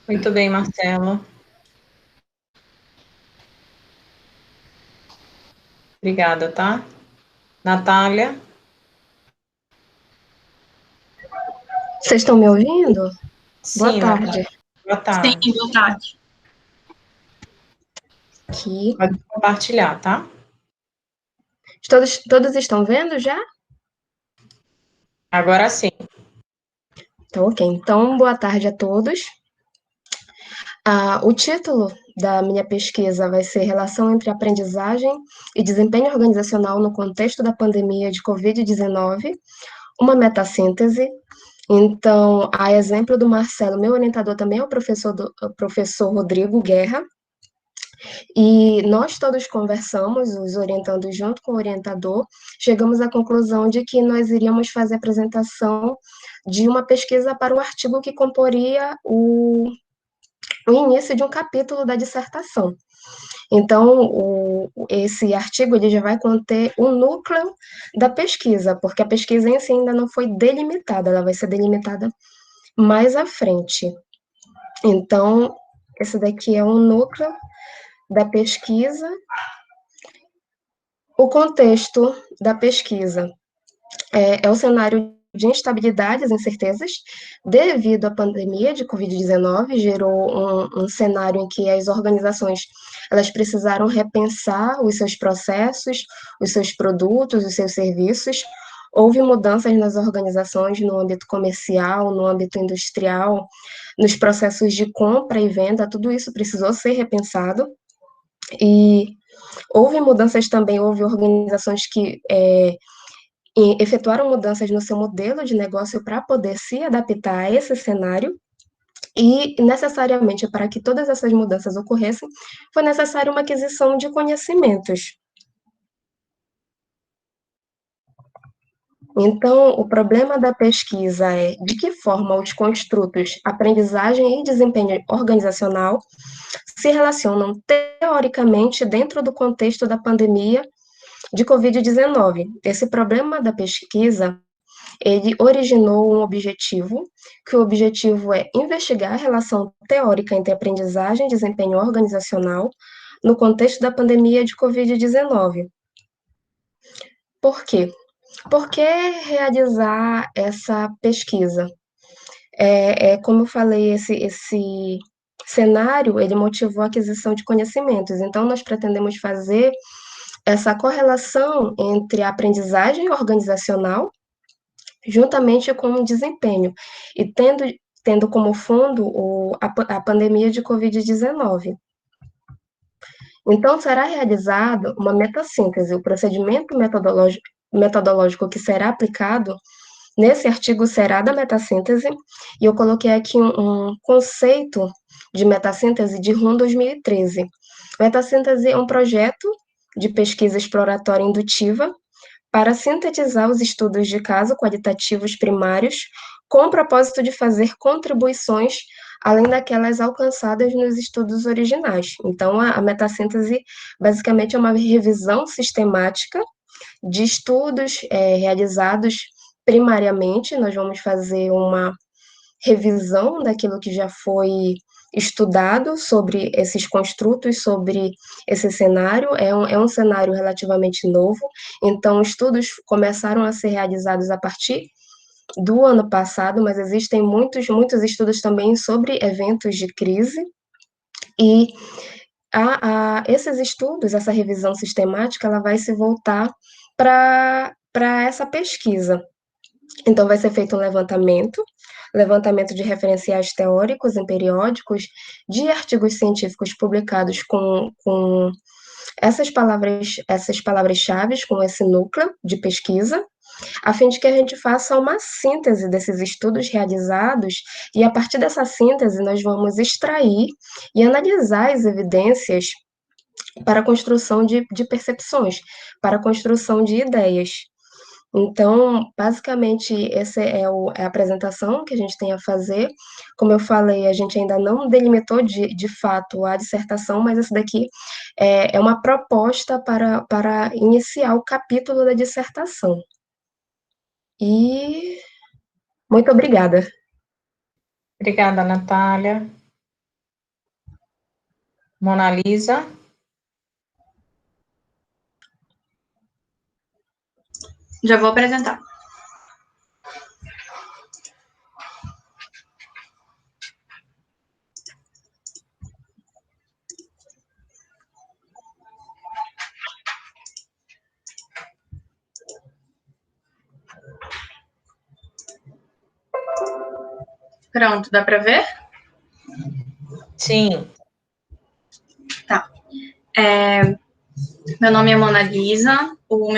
Speaker 1: Muito bem, Marcelo. Obrigada, tá? Natália?
Speaker 12: Vocês estão me ouvindo?
Speaker 1: Sim,
Speaker 12: boa tarde.
Speaker 1: Natália. Boa tarde.
Speaker 2: Sim, boa tarde.
Speaker 12: Aqui.
Speaker 1: Pode compartilhar, tá?
Speaker 12: Todos estão vendo já?
Speaker 1: Agora sim.
Speaker 12: Então, ok. Então, boa tarde a todos. O título da minha pesquisa vai ser Relação entre aprendizagem e desempenho organizacional no contexto da pandemia de Covid-19, uma metassíntese. Então, a exemplo do Marcelo, meu orientador também é o professor Rodrigo Guerra, e nós todos conversamos, os orientandos junto com o orientador, chegamos à conclusão de que nós iríamos fazer a apresentação de uma pesquisa para o artigo que comporia o início de um capítulo da dissertação. Então, esse artigo ele já vai conter o núcleo da pesquisa, porque a pesquisa em si ainda não foi delimitada, ela vai ser delimitada mais à frente. Então, esse daqui é um núcleo da pesquisa. O contexto da pesquisa é o cenário de instabilidades e incertezas devido à pandemia de Covid-19, gerou um cenário em que as organizações elas precisaram repensar os seus processos, os seus produtos, os seus serviços, houve mudanças nas organizações, no âmbito comercial, no âmbito industrial, nos processos de compra e venda, tudo isso precisou ser repensado, e houve mudanças também, houve organizações que efetuaram mudanças no seu modelo de negócio para poder se adaptar a esse cenário, e necessariamente para que todas essas mudanças ocorressem, foi necessária uma aquisição de conhecimentos. Então, o problema da pesquisa é de que forma os construtos aprendizagem e desempenho organizacional se relacionam teoricamente dentro do contexto da pandemia de Covid-19. Esse problema da pesquisa, ele originou um objetivo, que o objetivo é investigar a relação teórica entre aprendizagem e desempenho organizacional no contexto da pandemia de Covid-19. Por quê? Por que realizar essa pesquisa? Como eu falei, esse cenário, ele motivou a aquisição de conhecimentos. Então, nós pretendemos fazer essa correlação entre a aprendizagem organizacional, juntamente com o desempenho, e tendo como fundo a pandemia de Covid-19. Então, será realizada uma metassíntese, o procedimento metodológico que será aplicado nesse artigo será da metassíntese, e eu coloquei aqui um conceito de metassíntese de RUM 2013. Metassíntese é um projeto de pesquisa exploratória indutiva para sintetizar os estudos de caso qualitativos primários com o propósito de fazer contribuições além daquelas alcançadas nos estudos originais. Então, a metassíntese, basicamente, é uma revisão sistemática de estudos realizados primariamente. Nós vamos fazer uma revisão daquilo que já foi estudado sobre esses construtos, sobre esse cenário. É um cenário relativamente novo, então estudos começaram a ser realizados a partir do ano passado, mas existem muitos estudos também sobre eventos de crise, e esses estudos, essa revisão sistemática, ela vai se voltar para essa pesquisa. Então, vai ser feito um levantamento de referenciais teóricos em periódicos, de artigos científicos publicados com essas palavras-chave, com esse núcleo de pesquisa, a fim de que a gente faça uma síntese desses estudos realizados, e a partir dessa síntese nós vamos extrair e analisar as evidências para a construção de percepções, para a construção de ideias. Então, basicamente, essa é a apresentação que a gente tem a fazer. Como eu falei, a gente ainda não delimitou de fato a dissertação, mas essa daqui é uma proposta para iniciar o capítulo da dissertação. E muito obrigada.
Speaker 1: Obrigada, Natália. Mona Lisa.
Speaker 13: Já vou apresentar. Pronto, dá para ver?
Speaker 1: Sim.
Speaker 13: Tá. Meu nome é Mona Lisa, o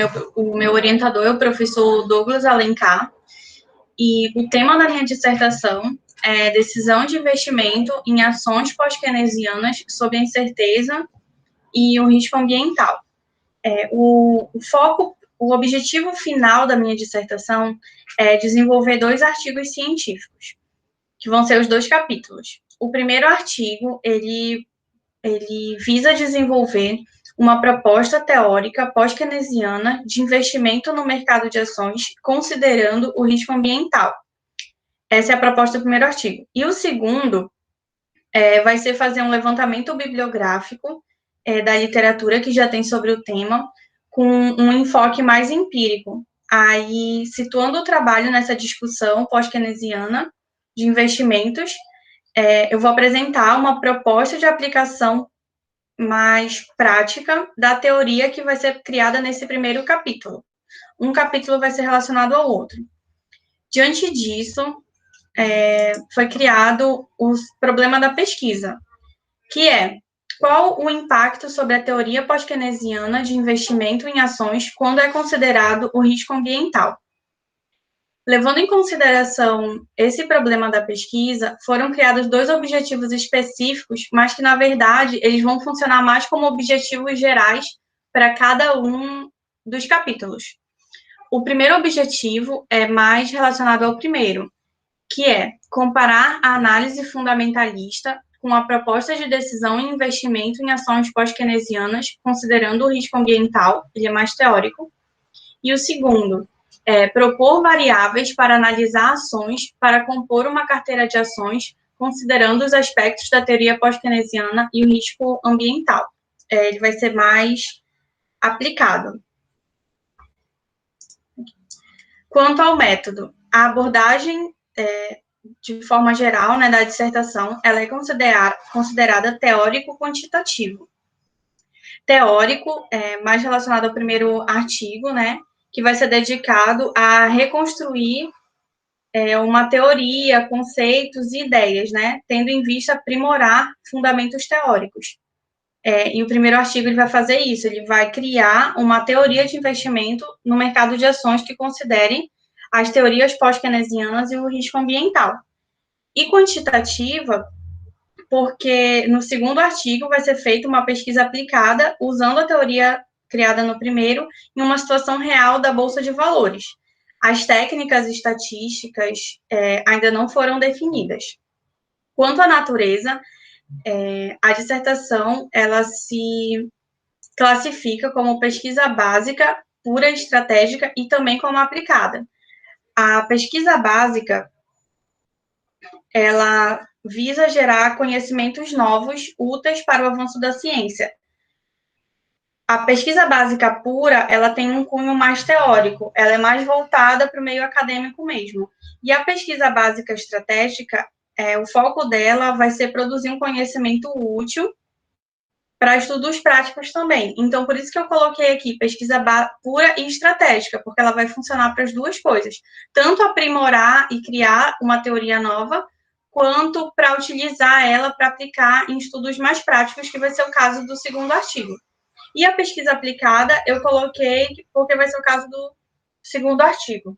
Speaker 13: meu orientador é o professor Douglas Alencar, e o tema da minha dissertação é decisão de investimento em ações pós-keynesianas sob a incerteza e o risco ambiental. O objetivo final da minha dissertação é desenvolver 2 artigos científicos, que vão ser os 2 capítulos. O primeiro artigo, ele visa desenvolver uma proposta teórica pós-keynesiana de investimento no mercado de ações, considerando o risco ambiental. Essa é a proposta do primeiro artigo. E o segundo vai ser fazer um levantamento bibliográfico da literatura que já tem sobre o tema, com um enfoque mais empírico. Aí, situando o trabalho nessa discussão pós-keynesiana de investimentos, eu vou apresentar uma proposta de aplicação mais prática da teoria que vai ser criada nesse primeiro capítulo. um capítulo vai ser relacionado ao outro. Diante disso, foi criado o problema da pesquisa, que é: qual o impacto sobre a teoria pós-keynesiana de investimento em ações quando é considerado o risco ambiental? Levando em consideração esse problema da pesquisa, foram criados 2 objetivos específicos, mas que, na verdade, eles vão funcionar mais como objetivos gerais para cada um dos capítulos. O primeiro objetivo é mais relacionado ao primeiro, que é comparar a análise fundamentalista com a proposta de decisão e investimento em ações pós-keynesianas, considerando o risco ambiental, ele é mais teórico. E o segundo é propor variáveis para analisar ações para compor uma carteira de ações, considerando os aspectos da teoria pós-keynesiana e o risco ambiental. Ele vai ser mais aplicado. Quanto ao método, a abordagem, de forma geral, né, da dissertação, ela é considerada teórico-quantitativo. Teórico, mais relacionado ao primeiro artigo, né, que vai ser dedicado a reconstruir uma teoria, conceitos e ideias, né, tendo em vista aprimorar fundamentos teóricos. E o primeiro artigo ele vai fazer isso, ele vai criar uma teoria de investimento no mercado de ações que considere as teorias pós-keynesianas e o risco ambiental. E quantitativa, porque no segundo artigo vai ser feita uma pesquisa aplicada usando a teoria criada no primeiro em uma situação real da Bolsa de Valores. As técnicas estatísticas ainda não foram definidas. Quanto à natureza, a dissertação ela se classifica como pesquisa básica, pura, estratégica e também como aplicada. A pesquisa básica, ela visa gerar conhecimentos novos, úteis para o avanço da ciência. A pesquisa básica pura, ela tem um cunho mais teórico, ela é mais voltada para o meio acadêmico mesmo. E a pesquisa básica estratégica, o foco dela vai ser produzir um conhecimento útil para estudos práticos também. Então, por isso que eu coloquei aqui pesquisa pura e estratégica, porque ela vai funcionar para as duas coisas. Tanto aprimorar e criar uma teoria nova, quanto para utilizar ela para aplicar em estudos mais práticos, que vai ser o caso do segundo artigo. E a pesquisa aplicada eu coloquei porque vai ser o caso do segundo artigo.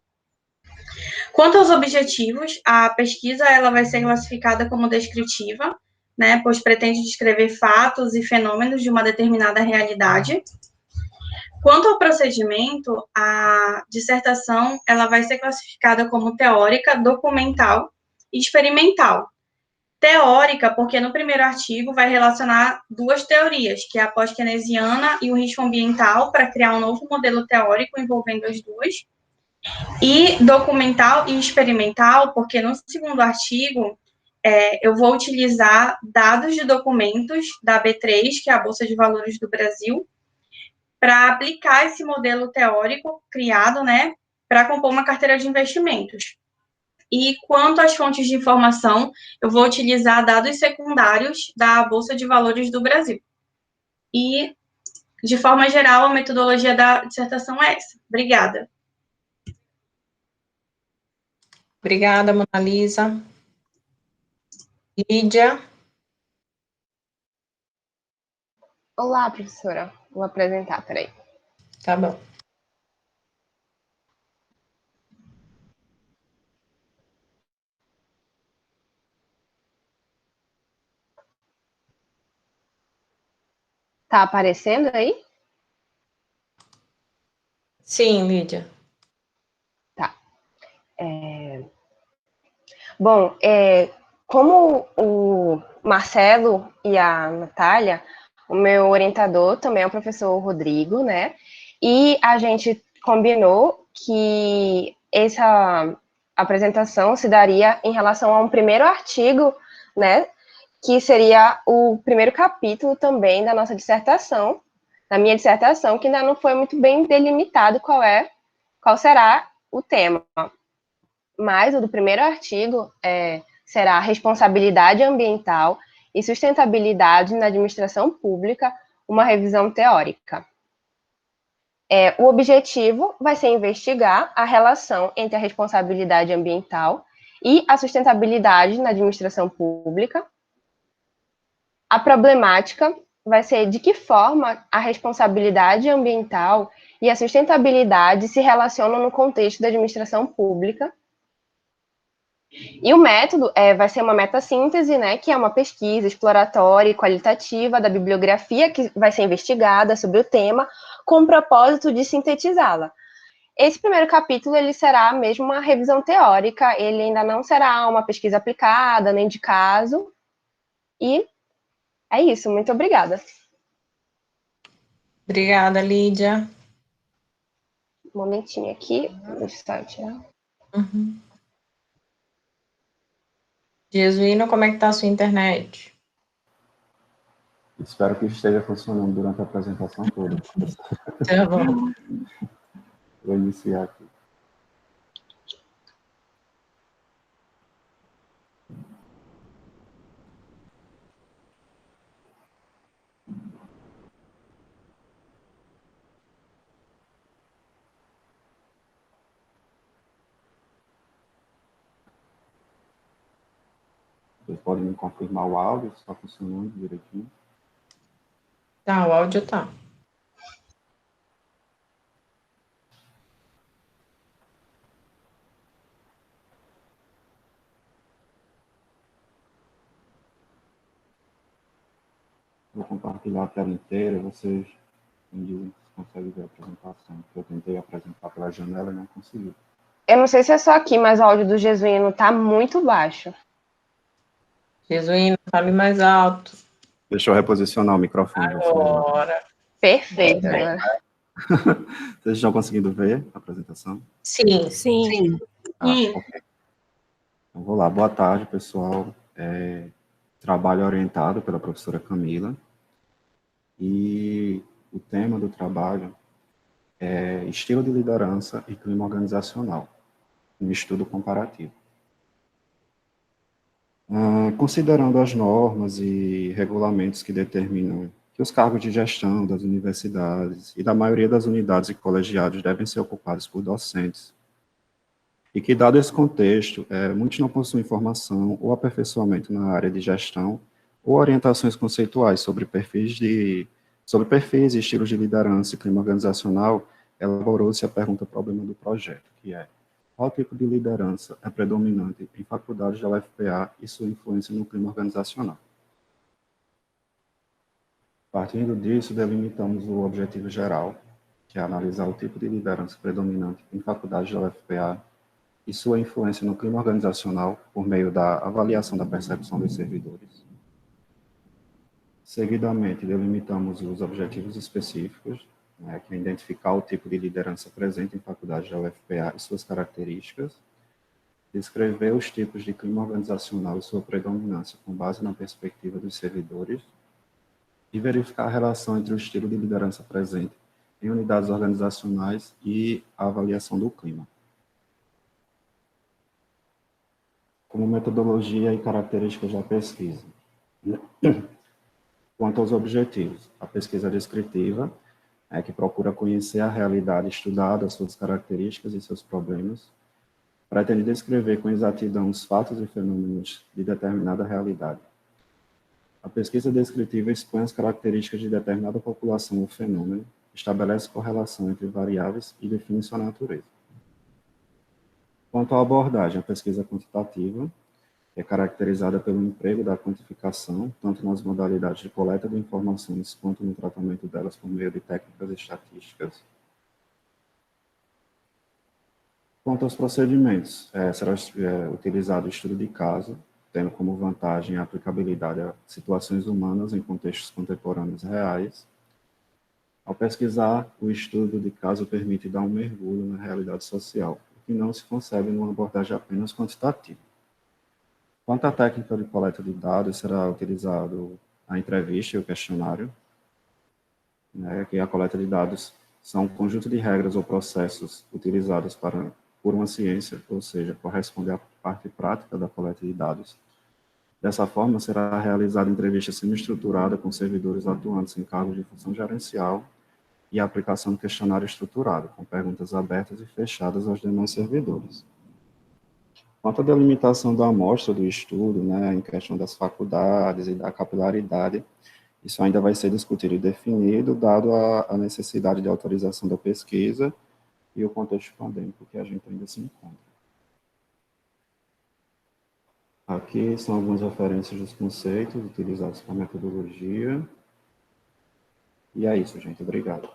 Speaker 13: Quanto aos objetivos, a pesquisa ela vai ser classificada como descritiva, né, pois pretende descrever fatos e fenômenos de uma determinada realidade. Quanto ao procedimento, a dissertação ela vai ser classificada como teórica, documental e experimental. Teórica, porque no primeiro artigo vai relacionar 2 teorias, que é a pós-keynesiana e o risco ambiental, para criar um novo modelo teórico envolvendo as duas. E documental e experimental, porque no segundo artigo eu vou utilizar dados de documentos da B3, que é a Bolsa de Valores do Brasil, para aplicar esse modelo teórico criado, né, para compor uma carteira de investimentos. E quanto às fontes de informação, eu vou utilizar dados secundários da Bolsa de Valores do Brasil. E, de forma geral, a metodologia da dissertação é essa. Obrigada.
Speaker 1: Obrigada, Mona Lisa. Lídia.
Speaker 14: Olá, professora. Vou apresentar, peraí.
Speaker 1: Tá bom.
Speaker 14: Tá aparecendo aí?
Speaker 1: Sim, Lídia.
Speaker 14: Tá. Bom, como o Marcelo e a Natália, o meu orientador também é o professor Rodrigo, né? E a gente combinou que essa apresentação se daria em relação a um primeiro artigo, né? Que seria o primeiro capítulo também da nossa dissertação, da minha dissertação, que ainda não foi muito bem delimitado qual será o tema. Mas o do primeiro artigo será responsabilidade ambiental e sustentabilidade na administração pública, uma revisão teórica. O objetivo vai ser investigar a relação entre a responsabilidade ambiental e a sustentabilidade na administração pública. A problemática vai ser de que forma a responsabilidade ambiental e a sustentabilidade se relacionam no contexto da administração pública. E o método vai ser uma metassíntese, né, que é uma pesquisa exploratória e qualitativa da bibliografia que vai ser investigada sobre o tema, com o propósito de sintetizá-la. Esse primeiro capítulo ele será mesmo uma revisão teórica, ele ainda não será uma pesquisa aplicada, nem de caso, e é isso, muito obrigada.
Speaker 1: Obrigada, Lídia.
Speaker 14: Um momentinho aqui, deixa eu tirar.
Speaker 1: Uhum. Jesuíno, como é que tá a sua internet?
Speaker 15: Espero que esteja funcionando durante a apresentação toda.
Speaker 1: Tá bom.
Speaker 15: Vou iniciar aqui. Vocês podem me confirmar o áudio, se está funcionando direitinho?
Speaker 1: Tá, o áudio tá.
Speaker 15: Vou compartilhar a tela inteira, vocês me dizem se conseguem ver a apresentação, porque eu tentei apresentar pela janela e não consegui.
Speaker 14: Eu não sei se é só aqui, mas o áudio do Jesuíno está muito baixo.
Speaker 1: Jesuíno, fale mais alto.
Speaker 15: Deixa eu reposicionar o microfone.
Speaker 1: Agora.
Speaker 14: Perfeito, agora.
Speaker 15: Vocês estão conseguindo ver a apresentação?
Speaker 1: Sim, sim.
Speaker 15: Ok. Então, vou lá. Boa tarde, pessoal. Trabalho orientado pela professora Camila. E o tema do trabalho é estilo de liderança e clima organizacional, um estudo comparativo. Considerando as normas e regulamentos que determinam que os cargos de gestão das universidades e da maioria das unidades e colegiados devem ser ocupados por docentes, e que, dado esse contexto, muitos não possuem formação ou aperfeiçoamento na área de gestão ou orientações conceituais sobre perfis e estilos de liderança e clima organizacional, elaborou-se a pergunta-problema do projeto, que é: qual tipo de liderança é predominante em faculdades da UFPA e sua influência no clima organizacional? Partindo disso, delimitamos o objetivo geral, que é analisar o tipo de liderança predominante em faculdades da UFPA e sua influência no clima organizacional por meio da avaliação da percepção dos servidores. Seguidamente, delimitamos os objetivos específicos, que é identificar o tipo de liderança presente em faculdades da UFPA e suas características, descrever os tipos de clima organizacional e sua predominância com base na perspectiva dos servidores, e verificar a relação entre o estilo de liderança presente em unidades organizacionais e a avaliação do clima. Como metodologia e características da pesquisa. Quanto aos objetivos, a pesquisa descritiva, que procura conhecer a realidade estudada, suas características e seus problemas, pretende descrever com exatidão os fatos e fenômenos de determinada realidade. A pesquisa descritiva expõe as características de determinada população ou fenômeno, estabelece correlação entre variáveis e define sua natureza. Quanto à abordagem, a pesquisa quantitativa é caracterizada pelo emprego da quantificação, tanto nas modalidades de coleta de informações quanto no tratamento delas por meio de técnicas estatísticas. Quanto aos procedimentos, será utilizado o estudo de caso, tendo como vantagem a aplicabilidade a situações humanas em contextos contemporâneos reais. Ao pesquisar, o estudo de caso permite dar um mergulho na realidade social, o que não se concebe numa abordagem apenas quantitativa. Quanto à técnica de coleta de dados, será utilizado a entrevista e o questionário, que a coleta de dados são um conjunto de regras ou processos utilizados por uma ciência, ou seja, corresponde à parte prática da coleta de dados. Dessa forma, será realizada entrevista semi-estruturada com servidores atuantes em cargos de função gerencial, e a aplicação do questionário estruturado, com perguntas abertas e fechadas aos demais servidores. Quanto à delimitação da amostra do estudo, né, em questão das faculdades e da capilaridade, isso ainda vai ser discutido e definido, dado a necessidade de autorização da pesquisa e o contexto pandêmico que a gente ainda se encontra. Aqui são algumas referências dos conceitos utilizados para a metodologia. E é isso, gente. Obrigado.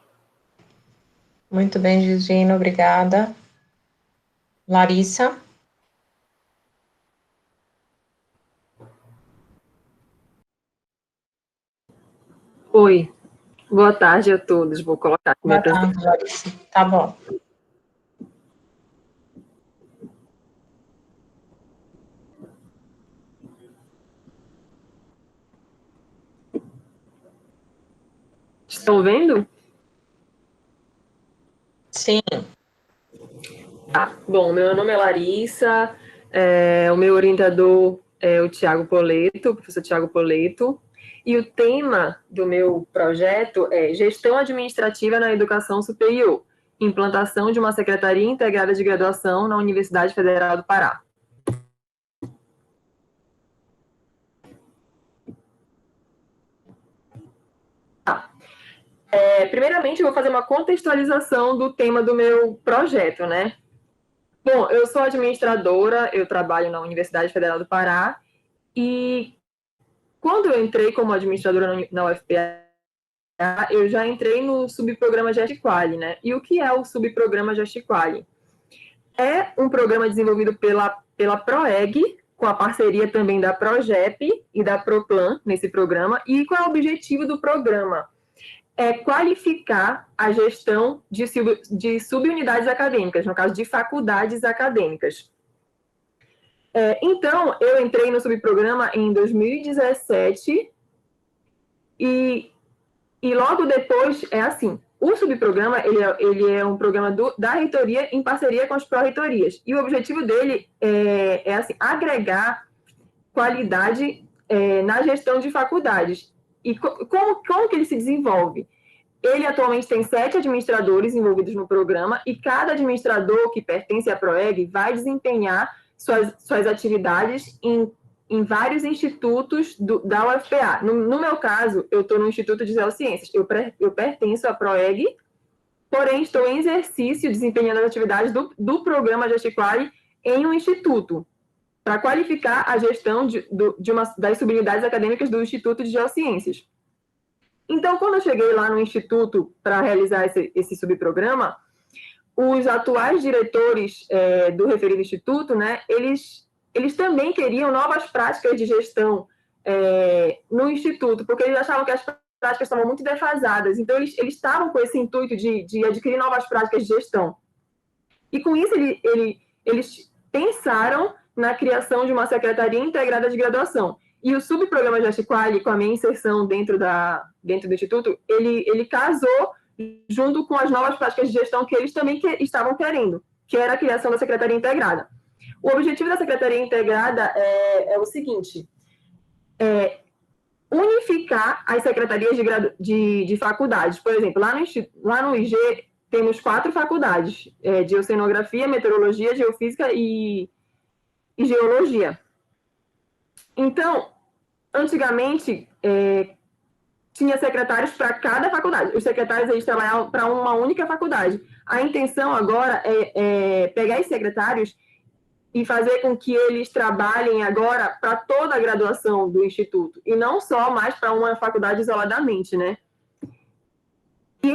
Speaker 1: Muito bem, Gigina, obrigada. Larissa?
Speaker 16: Oi, boa tarde a todos. Vou colocar aqui minha apresentação.
Speaker 1: Boa tarde, Larissa. Tá bom.
Speaker 16: Estão vendo?
Speaker 1: Sim.
Speaker 16: Bom, meu nome é Larissa, o meu orientador é o Tiago Poleto, o professor Tiago Poleto, e o tema do meu projeto é Gestão Administrativa na Educação Superior, implantação de uma Secretaria Integrada de Graduação na Universidade Federal do Pará. Primeiramente, eu vou fazer uma contextualização do tema do meu projeto, né? Bom, eu sou administradora, eu trabalho na Universidade Federal do Pará, e quando eu entrei como administradora na UFPA, eu já entrei no subprograma Gestiquali, né? E o que é o subprograma Gestiquali? É um programa desenvolvido pela PROEG, com a parceria também da PROGEP e da PROPLAN nesse programa. E qual é o objetivo do programa? É qualificar a gestão de subunidades acadêmicas, no caso de faculdades acadêmicas. Então, eu entrei no subprograma em 2017 e logo depois, o subprograma ele é um programa da reitoria em parceria com as pró-reitorias. E o objetivo dele é agregar qualidade na gestão de faculdades. E como que ele se desenvolve? Ele atualmente tem 7 administradores envolvidos no programa e cada administrador que pertence à PROEG vai desempenhar suas atividades em vários institutos da UFPA. No meu caso, eu estou no Instituto de Geociências. Eu pertenço à PROEG, porém estou em exercício desempenhando as atividades do programa Gestiquali em um instituto, para qualificar a gestão das subunidades acadêmicas do Instituto de Geociências. Então, quando eu cheguei lá no Instituto para realizar esse subprograma, os atuais diretores do referido Instituto, né, eles também queriam novas práticas de gestão no Instituto, porque eles achavam que as práticas estavam muito defasadas. Então, eles estavam com esse intuito de adquirir novas práticas de gestão. E, com isso, eles pensaram na criação de uma Secretaria Integrada de Graduação. E o subprograma Gestiquali, com a minha inserção dentro do Instituto, ele casou junto com as novas práticas de gestão que eles também estavam querendo, que era a criação da Secretaria Integrada. O objetivo da Secretaria Integrada é o seguinte, unificar as secretarias de faculdades. Por exemplo, lá no IG temos 4 faculdades, de Oceanografia, Meteorologia, Geofísica e Geologia. Então, antigamente, tinha secretários para cada faculdade. Os secretários, eles trabalhavam para uma única faculdade. A intenção agora é pegar esses secretários e fazer com que eles trabalhem agora para toda a graduação do Instituto, e não só mais para uma faculdade isoladamente, né? E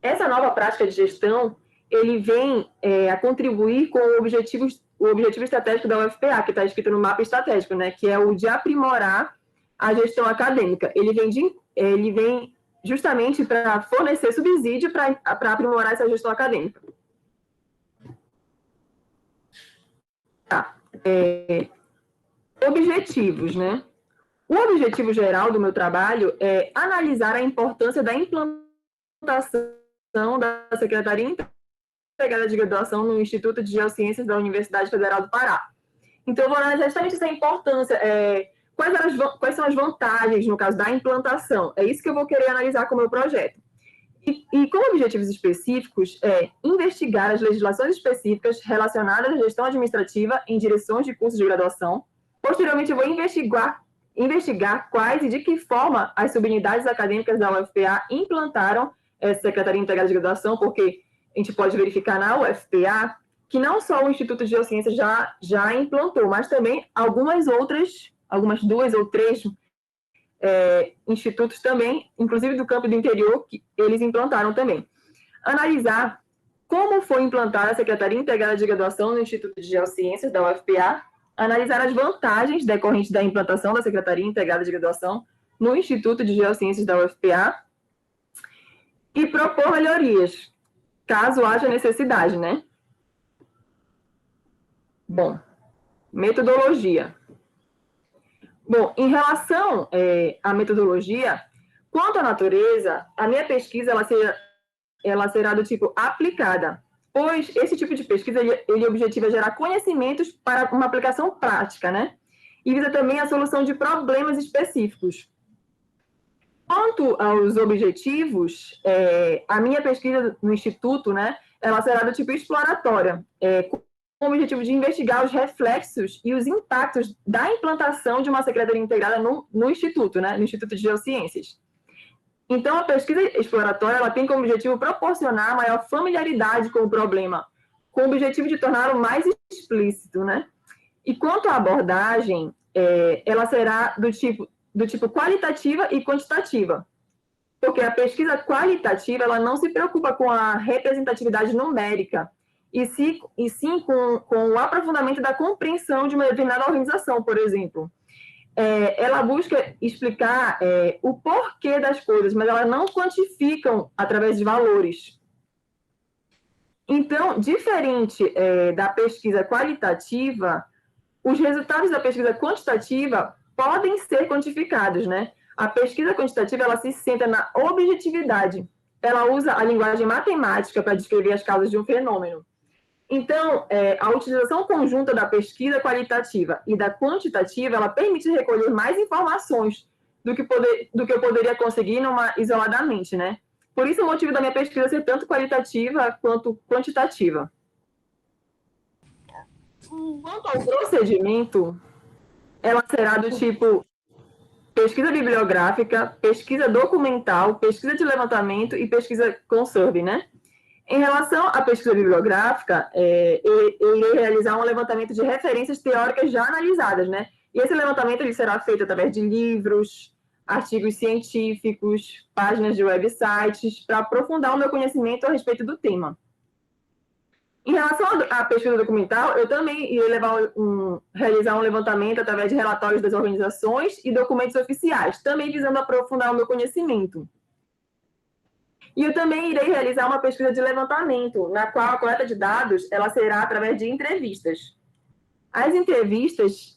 Speaker 16: essa nova prática de gestão, ele vem a contribuir com o objetivo estratégico da UFPA, que está escrito no mapa estratégico, né, que é o de aprimorar a gestão acadêmica. Ele vem justamente para fornecer subsídio para aprimorar essa gestão acadêmica. Objetivos, né? O objetivo geral do meu trabalho é analisar a importância da implantação da Secretaria Integrada de Graduação no Instituto de Geociências da Universidade Federal do Pará. Então, eu vou analisar justamente essa importância, quais são as vantagens, no caso, da implantação. É isso que eu vou querer analisar com o meu projeto. E como objetivos específicos, é investigar as legislações específicas relacionadas à gestão administrativa em direções de cursos de graduação. Posteriormente, eu vou investigar quais e de que forma as subunidades acadêmicas da UFPA implantaram essa Secretaria Integrada de Graduação, porque a gente pode verificar na UFPA que não só o Instituto de Geociências já implantou, mas também algumas 2 ou 3 institutos também, inclusive do campo do interior, que eles implantaram também. Analisar como foi implantada a Secretaria Integrada de Graduação no Instituto de Geociências da UFPA, analisar as vantagens decorrentes da implantação da Secretaria Integrada de Graduação no Instituto de Geociências da UFPA e propor melhorias, caso haja necessidade, né? Bom, metodologia. Bom, em relação à metodologia, quanto à natureza, a minha pesquisa ela será do tipo aplicada, pois esse tipo de pesquisa ele objetiva gerar conhecimentos para uma aplicação prática, né? E visa também a solução de problemas específicos. Quanto aos objetivos, a minha pesquisa no Instituto, né, ela será do tipo exploratória, com o objetivo de investigar os reflexos e os impactos da implantação de uma secretaria integrada no Instituto, né, no Instituto de Geociências. Então, a pesquisa exploratória ela tem como objetivo proporcionar maior familiaridade com o problema, com o objetivo de torná-lo mais explícito, né? E quanto à abordagem, ela será do tipo qualitativa e quantitativa, porque a pesquisa qualitativa ela não se preocupa com a representatividade numérica, e sim com o aprofundamento da compreensão de uma determinada organização, por exemplo. Ela busca explicar o porquê das coisas, mas ela não quantificam através de valores. Então, diferente da pesquisa qualitativa, os resultados da pesquisa quantitativa podem ser quantificados, né? A pesquisa quantitativa ela se centra na objetividade. Ela usa a linguagem matemática para descrever as causas de um fenômeno. Então, a utilização conjunta da pesquisa qualitativa e da quantitativa, ela permite recolher mais informações do que eu poderia conseguir isoladamente, né? Por isso, o motivo da minha pesquisa ser tanto qualitativa quanto quantitativa. Quanto ao procedimento, ela será do tipo pesquisa bibliográfica, pesquisa documental, pesquisa de levantamento e pesquisa com survey, né? Em relação à pesquisa bibliográfica, eu irei realizar um levantamento de referências teóricas já analisadas, né? E esse levantamento ele será feito através de livros, artigos científicos, páginas de websites, para aprofundar o meu conhecimento a respeito do tema. Em relação à pesquisa documental, eu também irei realizar um levantamento através de relatórios das organizações e documentos oficiais, também visando aprofundar o meu conhecimento. E eu também irei realizar uma pesquisa de levantamento, na qual a coleta de dados ela será através de entrevistas. As entrevistas,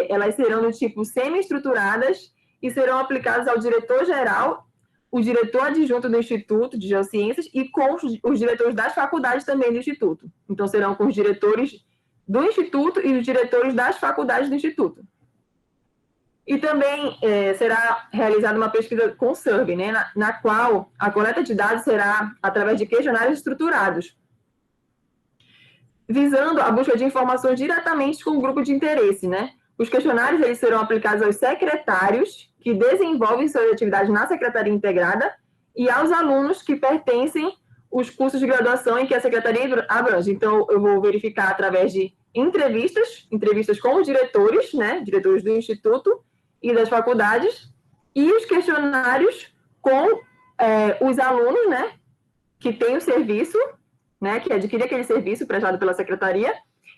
Speaker 16: elas serão do tipo semi-estruturadas e serão aplicadas ao diretor-geral, o diretor adjunto do Instituto de Geociências e com os diretores das faculdades também do Instituto. Então, serão com os diretores do Instituto e os diretores das faculdades do Instituto. E também será realizada uma pesquisa com survey, né, na qual a coleta de dados será através de questionários estruturados, visando a busca de informações diretamente com o grupo de interesse, né? Os questionários eles serão aplicados aos secretários que desenvolvem suas atividades na Secretaria Integrada e aos alunos que pertencem aos cursos de graduação em que a Secretaria abrange. Então, eu vou verificar através de entrevistas com os diretores, né, diretores do Instituto e das faculdades, e os questionários com os alunos, né, que têm o serviço, né, que adquire aquele serviço prestado pela secretaria,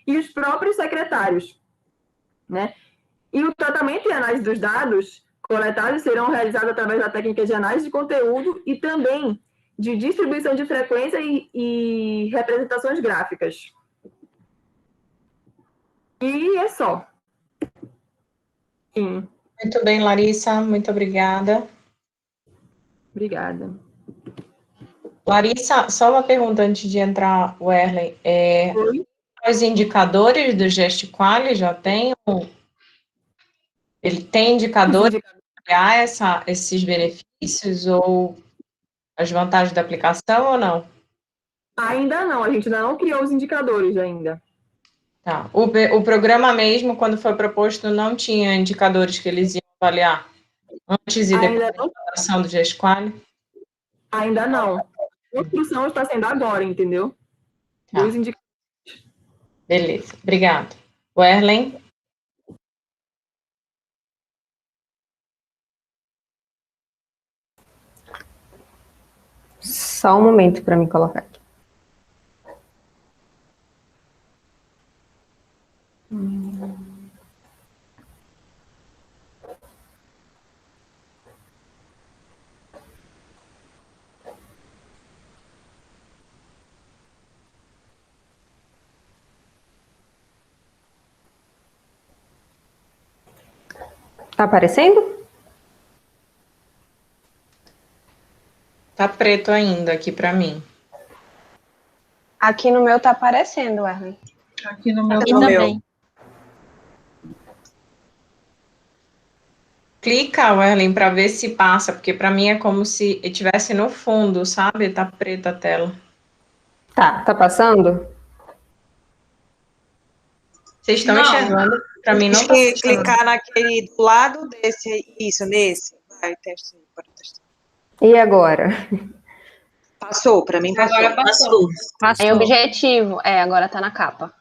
Speaker 16: e os próprios secretários, né. E o tratamento e análise dos dados coletados serão realizados através da técnica de análise de conteúdo e também de distribuição de frequência e representações gráficas. E é só. Sim.
Speaker 1: Muito bem, Larissa, muito obrigada.
Speaker 16: Obrigada.
Speaker 1: Larissa, só uma pergunta antes de entrar, Werley. Os indicadores do GestQuali já tem? Ele tem indicadores para esses benefícios ou as vantagens da aplicação ou não?
Speaker 16: Ainda não, a gente ainda não criou os indicadores ainda.
Speaker 1: Tá. O programa mesmo, quando foi proposto, não tinha indicadores que eles iam avaliar antes e depois da implantação do GESQuali?
Speaker 16: Ainda não. A construção está sendo agora, entendeu?
Speaker 1: Tá.
Speaker 16: Dos indicadores.
Speaker 1: Beleza, obrigado. O Erlen?
Speaker 10: Só um momento para me colocar aqui. Tá aparecendo?
Speaker 1: Tá preto ainda aqui para mim.
Speaker 14: Aqui no meu tá aparecendo, Erlen.
Speaker 2: Aqui no meu
Speaker 14: Aqui
Speaker 2: também.
Speaker 1: Clica, Erlen, para ver se passa, porque para mim é como se estivesse no fundo, sabe? Tá preta a tela.
Speaker 10: Tá passando?
Speaker 1: Vocês estão
Speaker 17: Não.
Speaker 1: enxergando? Para mim não tá
Speaker 17: Tem que
Speaker 1: passando.
Speaker 17: clicar naquele do lado desse, isso, nesse. Vai, teste, bora testar.
Speaker 10: E agora?
Speaker 17: Passou, para mim passou.
Speaker 13: Agora passou.
Speaker 14: É objetivo. Agora tá na capa.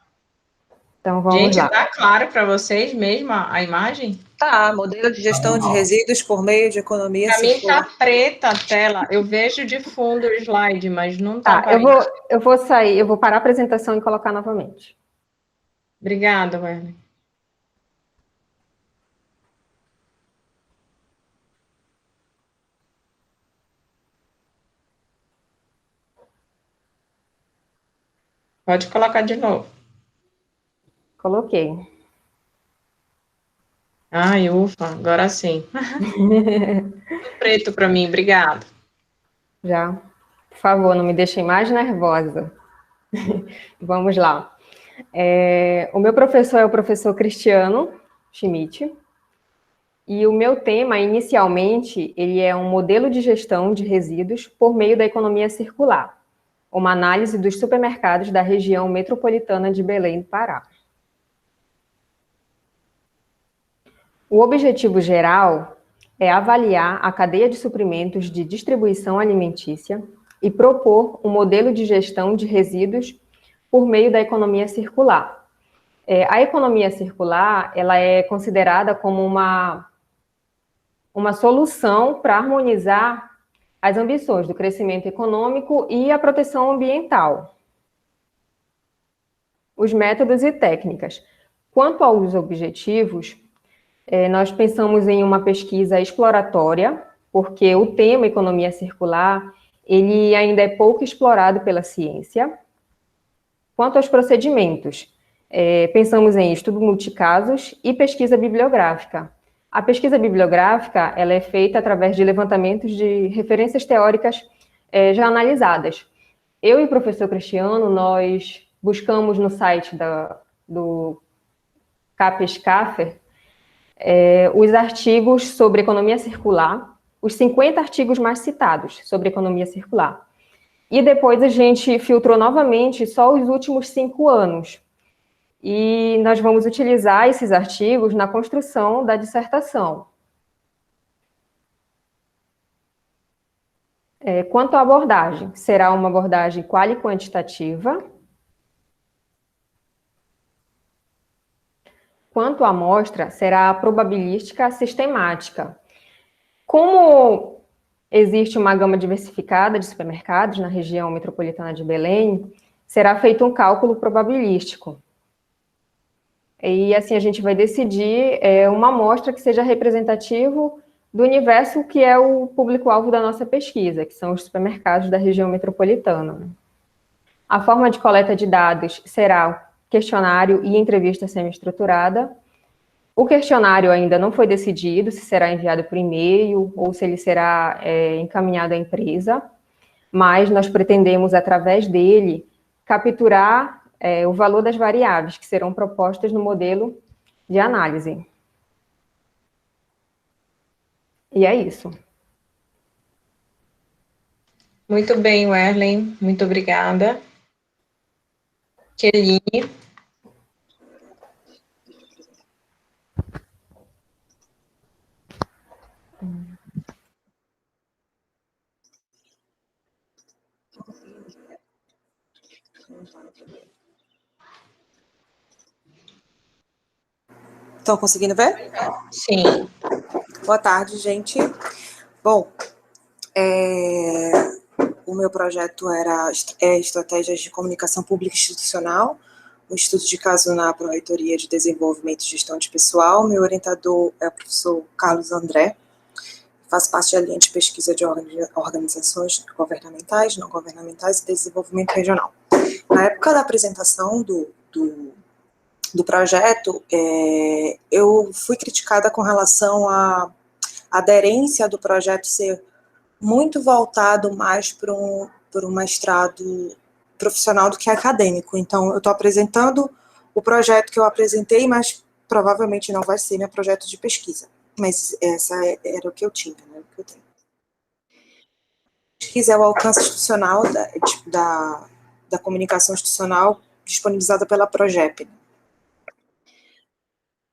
Speaker 10: Então vamos
Speaker 1: Gente,
Speaker 10: lá.
Speaker 1: tá claro para vocês mesmo a imagem?
Speaker 17: Tá, modelo de gestão de resíduos por meio de economia
Speaker 1: Para mim
Speaker 17: circular.
Speaker 1: tá preta a tela. Eu vejo de fundo o slide, mas não
Speaker 10: Tá,
Speaker 1: tá aparecendo.
Speaker 10: eu vou sair, eu vou parar a apresentação e colocar novamente.
Speaker 1: Obrigada, Erlen. Pode colocar de novo.
Speaker 10: Coloquei.
Speaker 1: Ai, ufa, agora sim. Preto para mim, obrigado.
Speaker 10: Já. Por favor, não me deixem mais nervosa. Vamos lá. O meu professor é o professor Cristiano Schmidt. E o meu tema, inicialmente, ele é um modelo de gestão de resíduos por meio da economia circular. Uma análise dos supermercados da região metropolitana de Belém do Pará. O objetivo geral é avaliar a cadeia de suprimentos de distribuição alimentícia e propor um modelo de gestão de resíduos por meio da economia circular. A economia circular, ela é considerada como uma solução para harmonizar as ambições do crescimento econômico e a proteção ambiental. Os métodos e técnicas. Quanto aos objetivos, nós pensamos em uma pesquisa exploratória, porque o tema economia circular, ele ainda é pouco explorado pela ciência. Quanto aos procedimentos, pensamos em estudo multicasos e pesquisa bibliográfica. A pesquisa bibliográfica, ela é feita através de levantamentos de referências teóricas já analisadas. Eu e o professor Cristiano, nós buscamos no site do CAPES-CAFER os artigos sobre economia circular, os 50 artigos mais citados sobre economia circular. E depois a gente filtrou novamente só os últimos 5 anos. E nós vamos utilizar esses artigos na construção da dissertação. Quanto à abordagem, será uma abordagem quali-quantitativa. Quanto à amostra, será probabilística sistemática. Como existe uma gama diversificada de supermercados na região metropolitana de Belém, será feito um cálculo probabilístico. E assim a gente vai decidir uma amostra que seja representativo do universo que é o público-alvo da nossa pesquisa, que são os supermercados da região metropolitana. A forma de coleta de dados será questionário e entrevista semi-estruturada. O questionário ainda não foi decidido se será enviado por e-mail ou se ele será encaminhado à empresa, mas nós pretendemos, através dele, capturar o valor das variáveis que serão propostas no modelo de análise. E é isso.
Speaker 1: Muito bem, Werlen, muito obrigada. Keline.
Speaker 17: Estão conseguindo ver?
Speaker 1: Sim.
Speaker 17: Boa tarde, gente. Bom, o meu projeto era Estratégias de Comunicação Pública Institucional, um estudo de caso na Pró-Reitoria de Desenvolvimento e Gestão de Pessoal. Meu orientador é o professor Carlos André, faz parte da linha de pesquisa de organizações governamentais, não governamentais e desenvolvimento regional. Na época da apresentação do projeto, eu fui criticada com relação à aderência do projeto ser muito voltado mais para um mestrado profissional do que acadêmico. Então, eu estou apresentando o projeto que eu apresentei, mas provavelmente não vai ser meu projeto de pesquisa. Mas essa era o que eu tinha, né, o que eu tenho. A pesquisa é o alcance institucional da comunicação institucional disponibilizada pela PROGEP.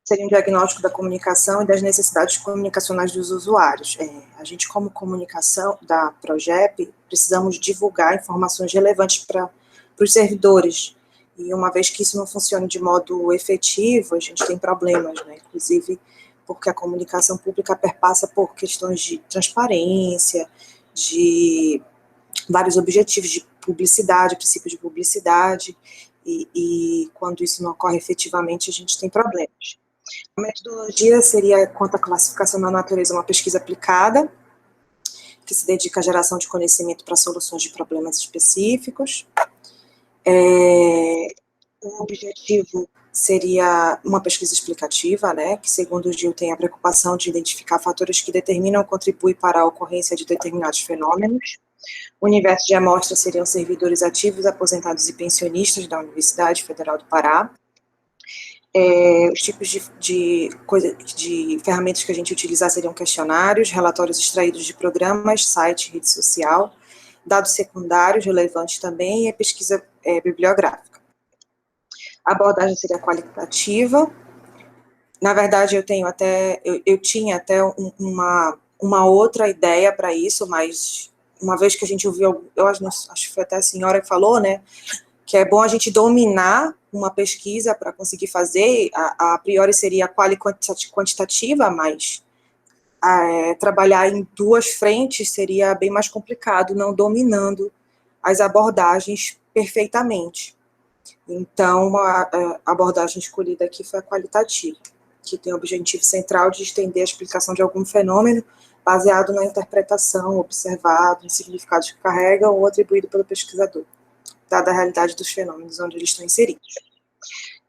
Speaker 17: Seria um diagnóstico da comunicação e das necessidades comunicacionais dos usuários. A gente, como comunicação da PROGEP, precisamos divulgar informações relevantes para os servidores, e uma vez que isso não funcione de modo efetivo, a gente tem problemas, né? Inclusive porque a comunicação pública perpassa por questões de transparência, de vários objetivos de publicidade, princípio de publicidade, e quando isso não ocorre efetivamente, a gente tem problemas. A metodologia seria, quanto à classificação da natureza, uma pesquisa aplicada, que se dedica à geração de conhecimento para soluções de problemas específicos. O objetivo seria uma pesquisa explicativa, né, que, segundo o Gil, tem a preocupação de identificar fatores que determinam ou contribuem para a ocorrência de determinados fenômenos. O universo de amostra seriam servidores ativos, aposentados e pensionistas da Universidade Federal do Pará. Os tipos de ferramentas que a gente utilizar seriam questionários, relatórios extraídos de programas, site, rede social, dados secundários relevantes também, e a pesquisa bibliográfica. A abordagem seria qualitativa. Na verdade, eu tinha até uma outra ideia para isso, mas uma vez que a gente ouviu, acho que foi até a senhora que falou, né, que é bom a gente dominar uma pesquisa para conseguir fazer, a priori seria quantitativa, mas trabalhar em duas frentes seria bem mais complicado, não dominando as abordagens perfeitamente. Então, a abordagem escolhida aqui foi a qualitativa, que tem o objetivo central de estender a explicação de algum fenômeno baseado na interpretação, observado, em significados que carrega ou atribuído pelo pesquisador, dada a realidade dos fenômenos onde eles estão inseridos.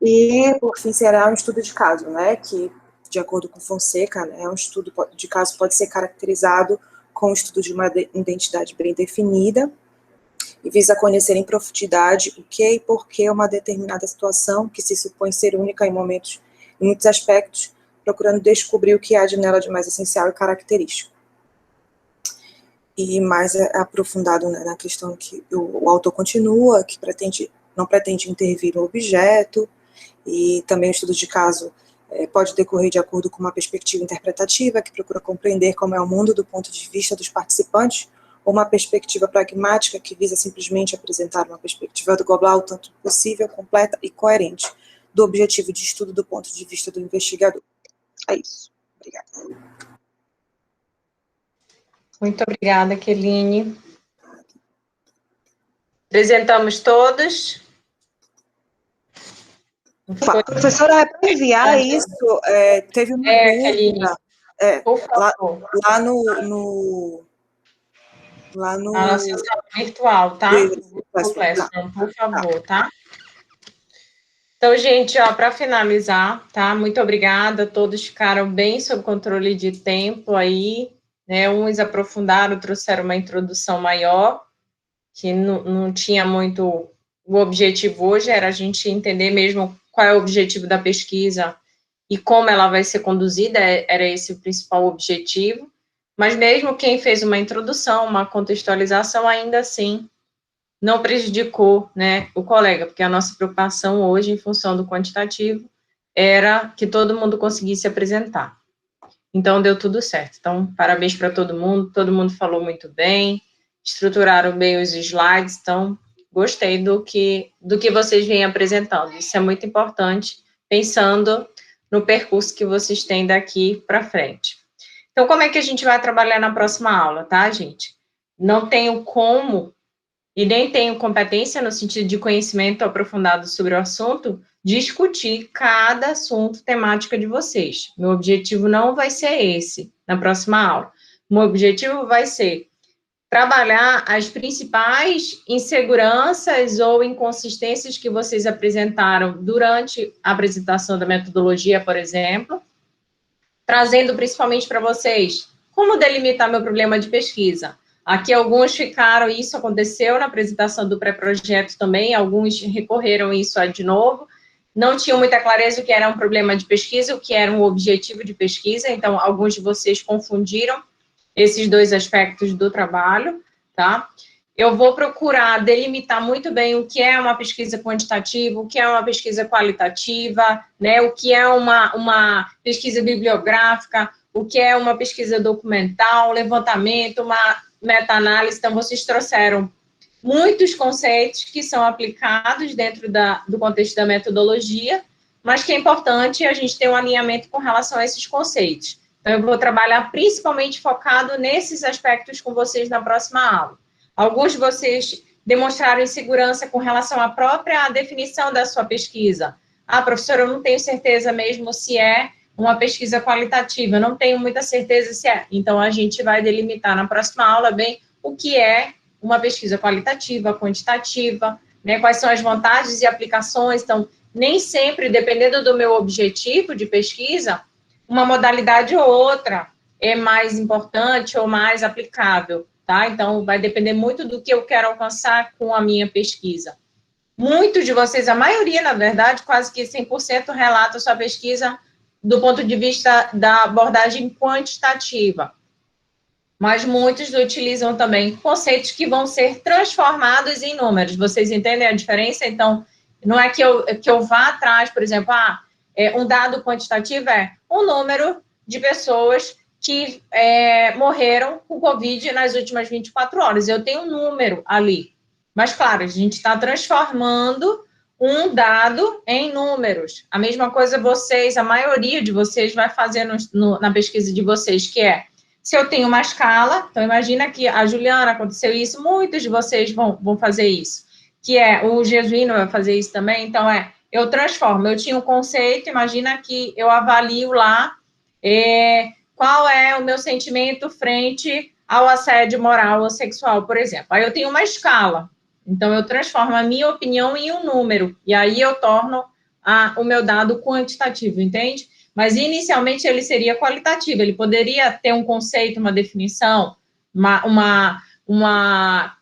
Speaker 17: E, por fim, será um estudo de caso, né, que, de acordo com Fonseca, né, um estudo de caso pode ser caracterizado com o estudo de uma identidade bem definida, e visa conhecer em profundidade o que e por que uma determinada situação, que se supõe ser única em muitos aspectos, procurando descobrir o que há de nela de mais essencial e característico. E mais aprofundado, né, na questão que o autor continua, que não pretende intervir no objeto, e também o estudo de caso pode decorrer de acordo com uma perspectiva interpretativa, que procura compreender como é o mundo do ponto de vista dos participantes, ou uma perspectiva pragmática, que visa simplesmente apresentar uma perspectiva global, tanto possível, completa e coerente, do objetivo de estudo do ponto de vista do investigador. É isso. Obrigada.
Speaker 1: Muito obrigada, Keline. Apresentamos todos.
Speaker 17: Professora, é para enviar isso, teve uma dúvida, lá no
Speaker 1: na nossa sala virtual, tá? Por favor, tá? Então, gente, para finalizar, tá? Muito obrigada, todos ficaram bem sob controle de tempo aí, né? Uns aprofundaram, trouxeram uma introdução maior, que não tinha muito. O objetivo hoje era a gente entender mesmo qual é o objetivo da pesquisa e como ela vai ser conduzida, era esse o principal objetivo, mas mesmo quem fez uma introdução, uma contextualização, ainda assim não prejudicou, né, o colega, porque a nossa preocupação hoje, em função do quantitativo, era que todo mundo conseguisse apresentar. Então, deu tudo certo. Então, parabéns para todo mundo falou muito bem, estruturaram bem os slides, então, gostei do que vocês vêm apresentando. Isso é muito importante, pensando no percurso que vocês têm daqui para frente. Então, como é que a gente vai trabalhar na próxima aula, tá, gente? Não tenho como, e nem tenho competência no sentido de conhecimento aprofundado sobre o assunto, discutir cada assunto temática de vocês. Meu objetivo não vai ser esse, na próxima aula. Meu objetivo vai ser trabalhar as principais inseguranças ou inconsistências que vocês apresentaram durante a apresentação da metodologia, por exemplo, trazendo principalmente para vocês como delimitar meu problema de pesquisa. Aqui alguns ficaram, isso aconteceu na apresentação do pré-projeto também, alguns recorreram isso de novo, não tinham muita clareza o que era um problema de pesquisa, o que era um objetivo de pesquisa, então alguns de vocês confundiram esses dois aspectos do trabalho, tá? Eu vou procurar delimitar muito bem o que é uma pesquisa quantitativa, o que é uma pesquisa qualitativa, né? O que é uma pesquisa bibliográfica, o que é uma pesquisa documental, levantamento, uma meta-análise. Então, vocês trouxeram muitos conceitos que são aplicados dentro do contexto da metodologia, mas que é importante a gente ter um alinhamento com relação a esses conceitos. Então, eu vou trabalhar principalmente focado nesses aspectos com vocês na próxima aula. Alguns de vocês demonstraram insegurança com relação à própria definição da sua pesquisa. Ah, professora, eu não tenho certeza mesmo se é uma pesquisa qualitativa, eu não tenho muita certeza se é. Então, a gente vai delimitar na próxima aula bem o que é uma pesquisa qualitativa, quantitativa, né, quais são as vantagens e aplicações. Então, nem sempre, dependendo do meu objetivo de pesquisa, uma modalidade ou outra é mais importante ou mais aplicável, tá? Então, vai depender muito do que eu quero alcançar com a minha pesquisa. Muitos de vocês, a maioria, na verdade, quase que 100% relata sua pesquisa do ponto de vista da abordagem quantitativa. Mas muitos utilizam também conceitos que vão ser transformados em números. Vocês entendem a diferença? Então, não é que eu vá atrás, por exemplo, um dado quantitativo é um número de pessoas que morreram com Covid nas últimas 24 horas. Eu tenho um número ali. Mas, claro, a gente está transformando um dado em números. A mesma coisa vocês, a maioria de vocês vai fazer na pesquisa de vocês, que é, se eu tenho uma escala, então imagina que a Juliana aconteceu isso, muitos de vocês vão fazer isso, que é, o Jesuíno vai fazer isso também, então eu transformo, eu tinha um conceito, imagina que eu avalio lá qual é o meu sentimento frente ao assédio moral ou sexual, por exemplo. Aí eu tenho uma escala, então eu transformo a minha opinião em um número, e aí eu torno o meu dado quantitativo, entende? Mas inicialmente ele seria qualitativo, ele poderia ter um conceito, uma definição, uma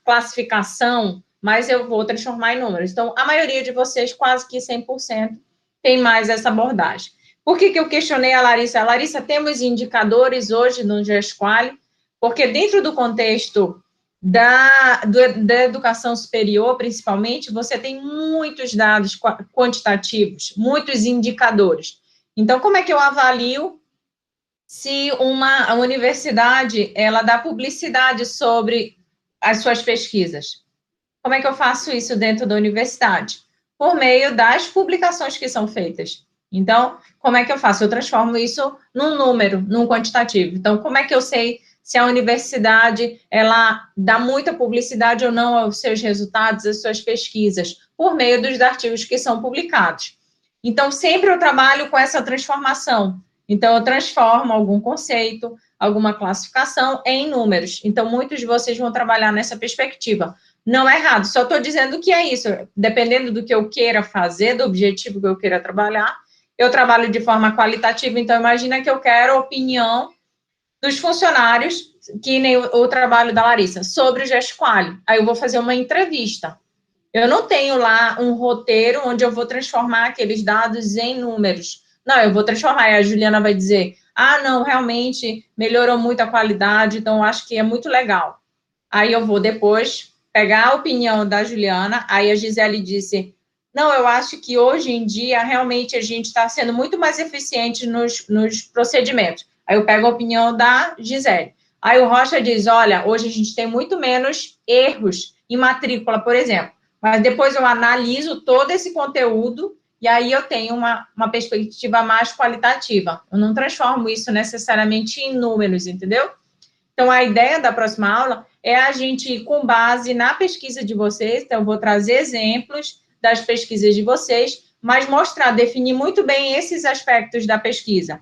Speaker 1: classificação, mas eu vou transformar em números. Então, a maioria de vocês, quase que 100%, tem mais essa abordagem. Por que eu questionei a Larissa? Larissa, temos indicadores hoje no GESQuali, porque dentro do contexto da educação superior, principalmente, você tem muitos dados quantitativos, muitos indicadores. Então, como é que eu avalio se a universidade, ela dá publicidade sobre as suas pesquisas? Como é que eu faço isso dentro da universidade? Por meio das publicações que são feitas. Então, como é que eu faço? Eu transformo isso num número, num quantitativo. Então, como é que eu sei se a universidade, ela dá muita publicidade ou não aos seus resultados, às suas pesquisas? Por meio dos artigos que são publicados. Então, sempre eu trabalho com essa transformação. Então, eu transformo algum conceito, alguma classificação em números. Então, muitos de vocês vão trabalhar nessa perspectiva. Não é errado, só estou dizendo que é isso. Dependendo do que eu queira fazer, do objetivo que eu queira trabalhar, eu trabalho de forma qualitativa. Então, imagina que eu quero a opinião dos funcionários, que nem o trabalho da Larissa, sobre o GESQuali. Aí eu vou fazer uma entrevista. Eu não tenho lá um roteiro onde eu vou transformar aqueles dados em números. Não, eu vou transformar. E a Juliana vai dizer, ah, não, realmente melhorou muito a qualidade, então eu acho que é muito legal. Aí eu vou depois pegar a opinião da Juliana, aí a Gisele disse, não, eu acho que hoje em dia, realmente, a gente está sendo muito mais eficiente nos procedimentos. Aí eu pego a opinião da Gisele. Aí o Rocha diz, olha, hoje a gente tem muito menos erros em matrícula, por exemplo. Mas depois eu analiso todo esse conteúdo e aí eu tenho uma perspectiva mais qualitativa. Eu não transformo isso necessariamente em números, entendeu? Então, a ideia da próxima aula é a gente, com base na pesquisa de vocês, então eu vou trazer exemplos das pesquisas de vocês, mas mostrar, definir muito bem esses aspectos da pesquisa.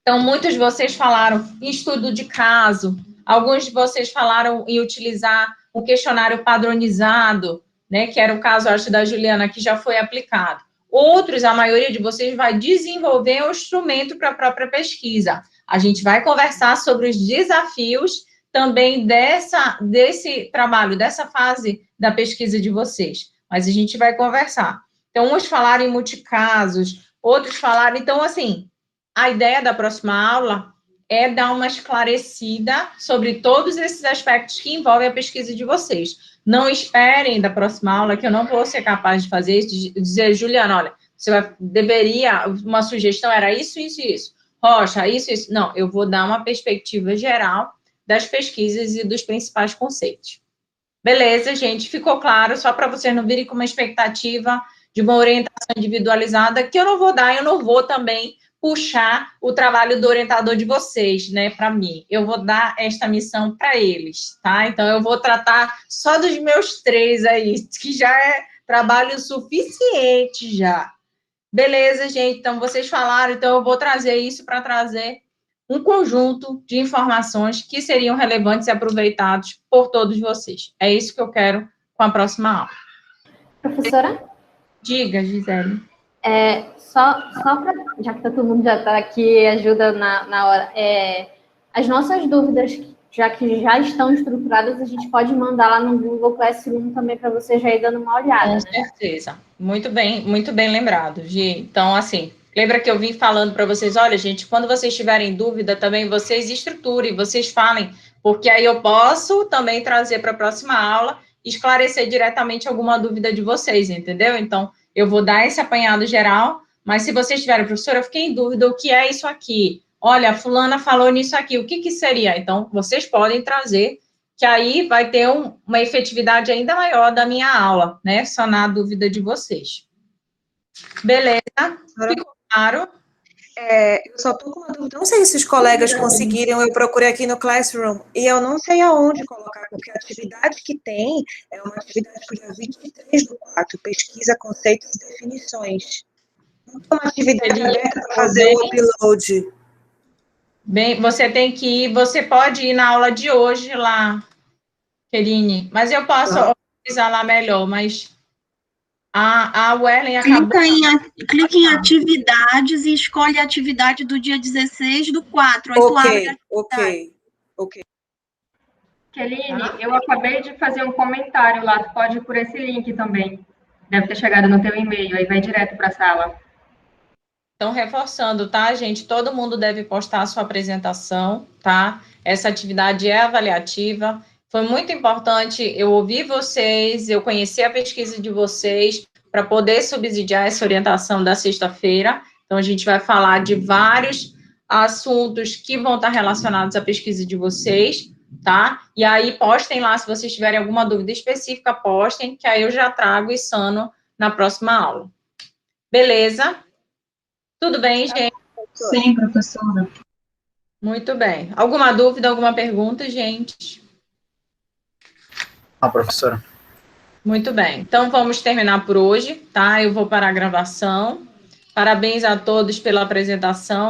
Speaker 1: Então, muitos de vocês falaram em estudo de caso, alguns de vocês falaram em utilizar um questionário padronizado, né, que era o caso, acho, da Juliana, que já foi aplicado. Outros, a maioria de vocês vai desenvolver um instrumento para a própria pesquisa. A gente vai conversar sobre os desafios também desse trabalho, dessa fase da pesquisa de vocês. Mas a gente vai conversar. Então, uns falaram em multicasos, outros falaram... Então, assim, a ideia da próxima aula é dar uma esclarecida sobre todos esses aspectos que envolvem a pesquisa de vocês. Não esperem da próxima aula, que eu não vou ser capaz de fazer isso, de dizer, Juliana, olha, você deveria, uma sugestão era isso, isso e isso. Rocha, isso, isso. Não, eu vou dar uma perspectiva geral das pesquisas e dos principais conceitos. Beleza, gente, ficou claro, só para vocês não virem com uma expectativa de uma orientação individualizada, que eu não vou dar, eu não vou também puxar o trabalho do orientador de vocês, né, para mim. Eu vou dar esta missão para eles, tá? Então, eu vou tratar só dos meus 3 aí, que já é trabalho suficiente já. Beleza, gente, então vocês falaram, então eu vou trazer isso para trazer um conjunto de informações que seriam relevantes e aproveitados por todos vocês. É isso que eu quero com a próxima aula.
Speaker 5: Professora?
Speaker 1: Diga, Gisele.
Speaker 5: Só para, já que todo mundo já está aqui, ajuda na hora, as nossas dúvidas, já que já estão estruturadas, a gente pode mandar lá no Google Classroom também para vocês já ir dando uma olhada,
Speaker 1: Com certeza. Muito bem lembrado, Gi. Então, assim, lembra que eu vim falando para vocês, olha, gente, quando vocês tiverem dúvida também, vocês estruturem, vocês falem, porque aí eu posso também trazer para a próxima aula, esclarecer diretamente alguma dúvida de vocês, entendeu? Então, eu vou dar esse apanhado geral, mas se vocês tiverem, professora, eu fiquei em dúvida, o que é isso aqui? Olha, a fulana falou nisso aqui, o que seria? Então, vocês podem trazer, que aí vai ter uma efetividade ainda maior da minha aula, né? Sanar a dúvida de vocês. Beleza? Ficou claro?
Speaker 17: Eu só estou com uma dúvida, não sei se os colegas conseguiram, eu procurei aqui no Classroom, e eu não sei aonde colocar, porque a atividade que tem é uma atividade para o dia 23/4, pesquisa, conceitos e definições. Não tem uma atividade aberta para fazer o upload.
Speaker 1: Bem, você pode ir na aula de hoje lá, Kerine, mas eu posso organizar lá melhor, mas a Wellen acabou...
Speaker 18: Clica em atividades e escolhe a atividade do dia 16/4. Aí tu abre
Speaker 17: Ok.
Speaker 19: Keline, eu acabei de fazer um comentário lá, tu pode ir por esse link também. Deve ter chegado no teu e-mail, aí vai direto para a sala.
Speaker 1: Então, reforçando, tá, gente? Todo mundo deve postar a sua apresentação, tá? Essa atividade é avaliativa. Foi muito importante eu ouvir vocês, eu conhecer a pesquisa de vocês, para poder subsidiar essa orientação da sexta-feira. Então, a gente vai falar de vários assuntos que vão estar relacionados à pesquisa de vocês, tá? E aí, postem lá, se vocês tiverem alguma dúvida específica, postem, que aí eu já trago e sano na próxima aula. Beleza? Tudo bem, gente?
Speaker 2: Sim, professora.
Speaker 1: Muito bem. Alguma dúvida, alguma pergunta, gente?
Speaker 3: Professora.
Speaker 1: Muito bem. Então, vamos terminar por hoje, tá? Eu vou parar a gravação. Parabéns a todos pela apresentação.